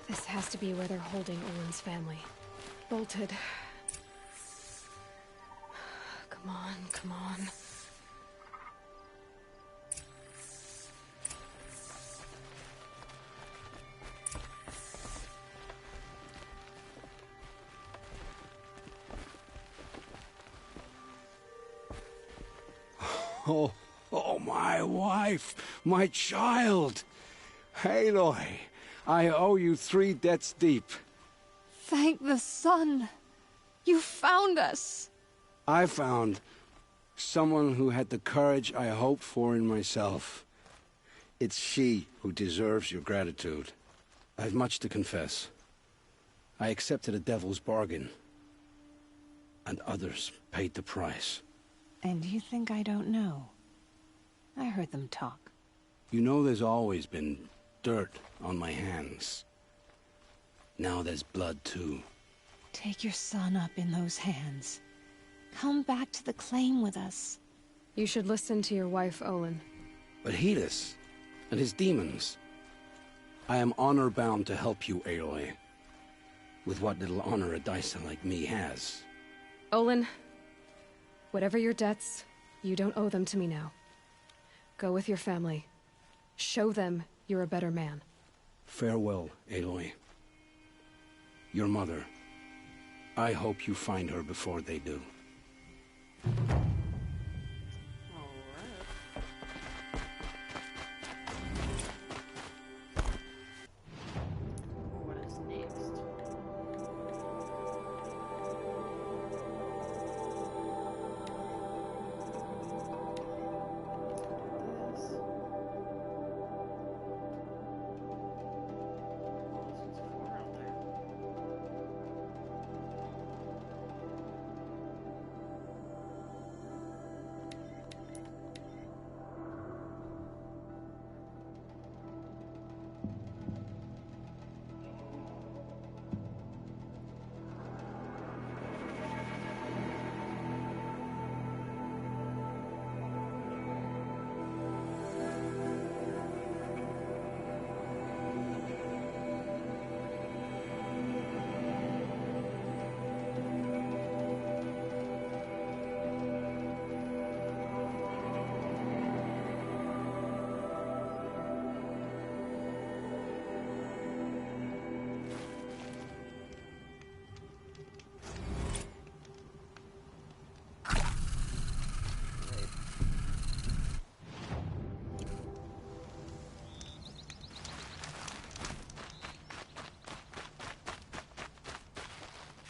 This has to be where they're holding Owen's family. Bolted. Come on, come on. Oh, my wife, my child. Aloy, I owe you 3 debts deep. Thank the sun. You found us. I found someone who had the courage I hoped for in myself. It's she who deserves your gratitude. I've much to confess. I accepted a devil's bargain, and others paid the price. And you think I don't know? I heard them talk. You know there's always been dirt on my hands. Now there's blood, too. Take your son up in those hands. Come back to the claim with us. You should listen to your wife, Olin. But Helis and his demons. I am honor-bound to help you, Aloy. With what little honor a Dyson like me has. Olin, whatever your debts, you don't owe them to me now. Go with your family. Show them you're a better man. Farewell, Aloy. Your mother. I hope you find her before they do. What is next?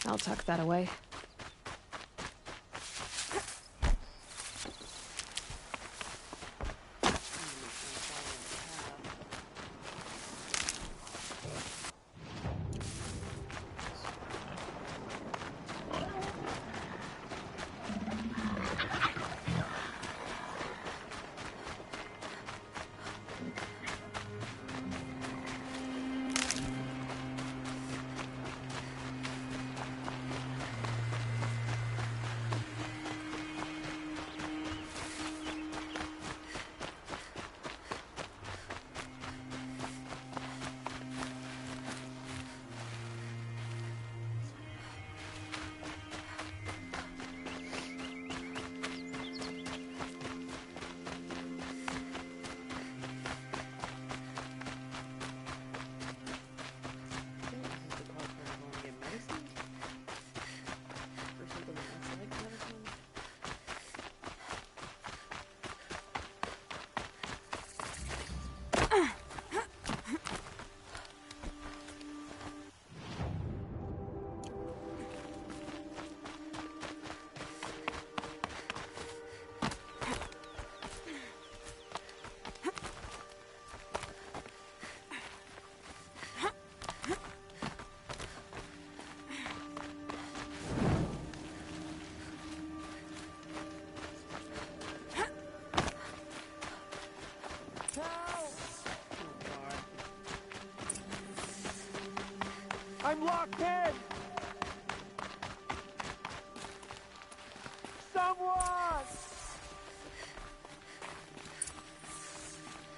I'll tuck that away. I'm locked in! Someone!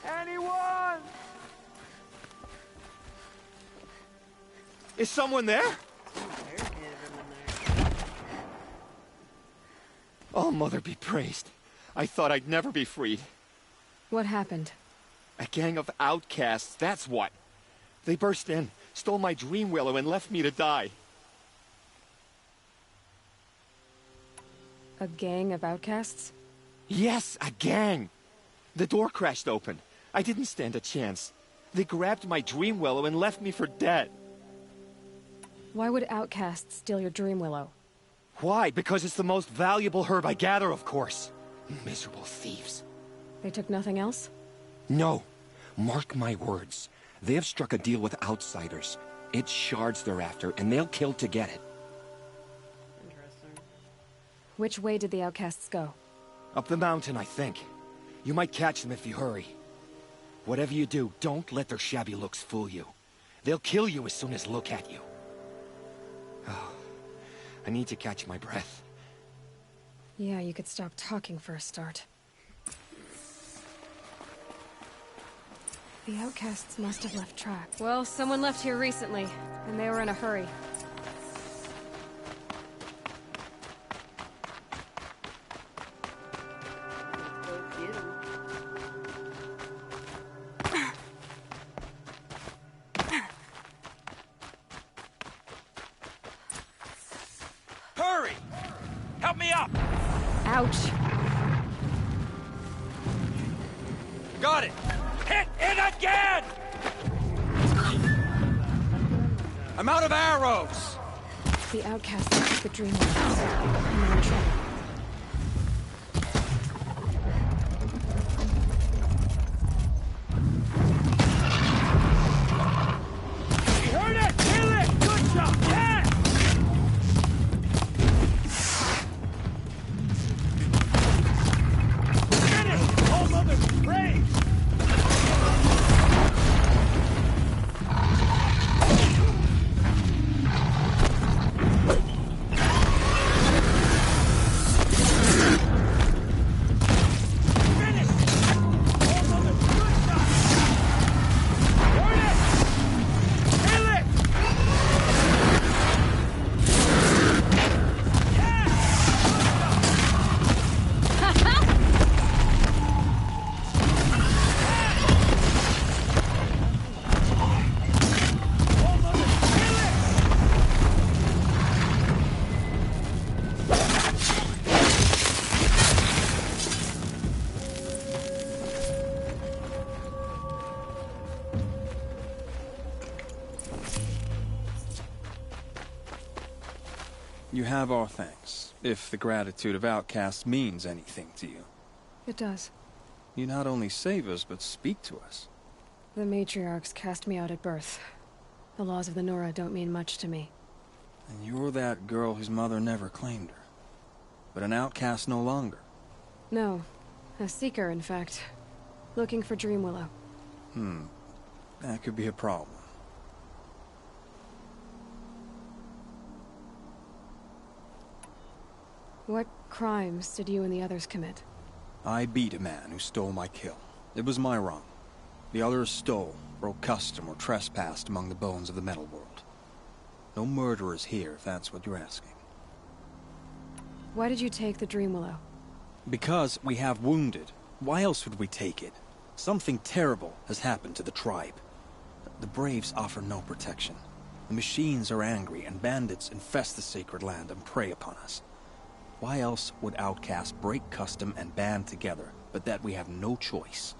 Anyone! Is someone there? Oh, Mother be praised. I thought I'd never be freed. What happened? A gang of outcasts, that's what. They burst in, stole my dream willow, and left me to die. A gang of outcasts? Yes, a gang. The door crashed open. I didn't stand a chance. They grabbed my dream willow and left me for dead. Why would outcasts steal your dream willow? Why? Because it's the most valuable herb I gather, of course. Miserable thieves. They took nothing else? No. Mark my words. They have struck a deal with outsiders. It's shards they're after, and they'll kill to get it. Which way did the outcasts go? Up the mountain, I think. You might catch them if you hurry. Whatever you do, don't let their shabby looks fool you. They'll kill you as soon as look at you. Oh, I need to catch my breath. Yeah, you could stop talking for a start. The outcasts must have left track. Well, someone left here recently, and they were in a hurry. Hurry! Help me up! Ouch! Got it! Hit it again! I'm out of arrows! The outcasts took the dream willows, and they're in trouble. You heard it! Kill it! Good job! Yeah! Finish! All mother's praise! You have our thanks, if the gratitude of outcasts means anything to you. It does. You not only save us, but speak to us. The matriarchs cast me out at birth. The laws of the Nora don't mean much to me. And you're that girl whose mother never claimed her. But an outcast no longer. No. A seeker, in fact. Looking for Dreamwillow. That could be a problem. What crimes did you and the others commit? I beat a man who stole my kill. It was my wrong. The others stole, broke custom, or trespassed among the bones of the metal world. No murderers here, if that's what you're asking. Why did you take the Dreamwillow? Because we have wounded. Why else would we take it? Something terrible has happened to the tribe. The Braves offer no protection. The machines are angry, and bandits infest the sacred land and prey upon us. Why else would outcasts break custom and band together, but that we have no choice?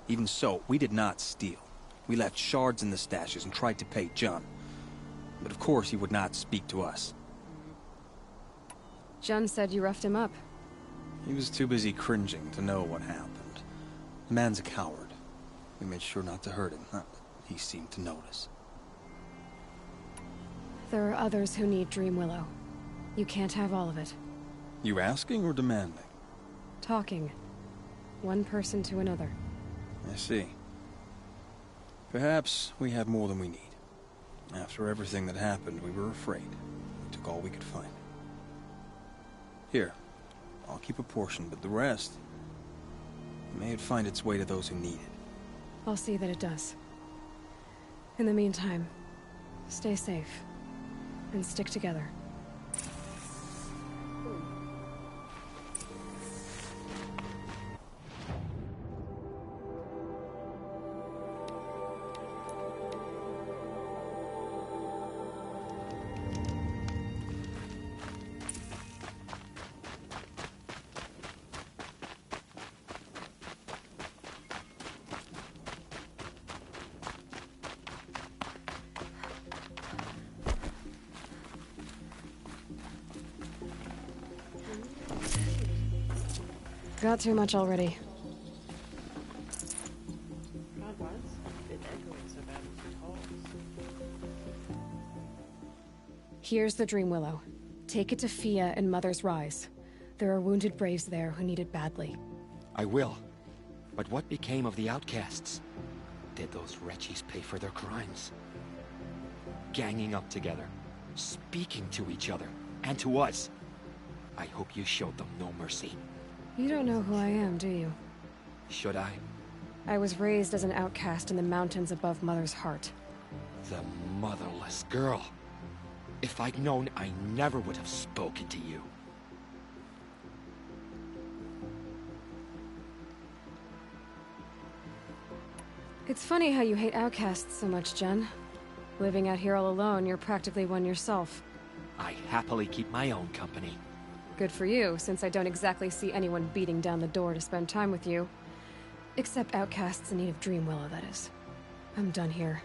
Even so, we did not steal. We left shards in the stashes and tried to pay John. But of course he would not speak to us. Jun said you roughed him up. He was too busy cringing to know what happened. The man's a coward. We made sure not to hurt him. He seemed to notice. There are others who need Dreamwillow. You can't have all of it. You asking or demanding? Talking. One person to another. I see. Perhaps we have more than we need. After everything that happened, we were afraid. We took all we could find. Here, I'll keep a portion, but the rest... may it find its way to those who need it. I'll see that it does. In the meantime, stay safe. And stick together. Got too much already. God, why is it echoing so bad when she talks? Here's the Dreamwillow. Take it to Fia and Mother's Rise. There are wounded Braves there who need it badly. I will. But what became of the outcasts? Did those wretches pay for their crimes? Ganging up together, speaking to each other, and to us. I hope you showed them no mercy. You don't know who I am, do you? Should I? I was raised as an outcast in the mountains above Mother's heart. The motherless girl. If I'd known, I never would have spoken to you. It's funny how you hate outcasts so much, Jen. Living out here all alone, you're practically one yourself. I happily keep my own company. Good for you, since I don't exactly see anyone beating down the door to spend time with you. Except outcasts in need of Dreamwillow, that is. I'm done here.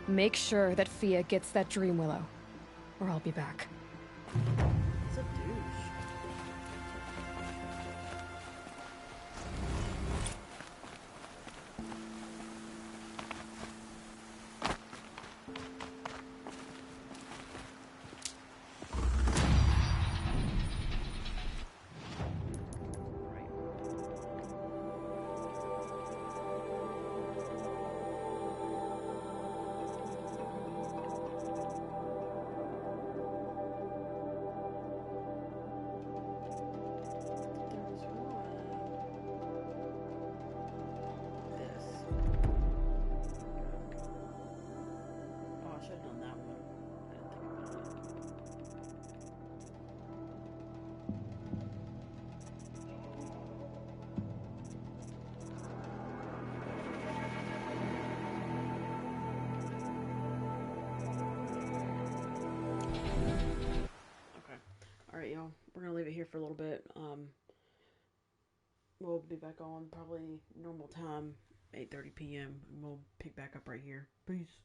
Make sure that Fia gets that Dreamwillow, or I'll be back. It's a douche. Alright, y'all. We're gonna leave it here for a little bit. We'll be back on probably normal time, 8:30 p.m. and we'll pick back up right here. Peace.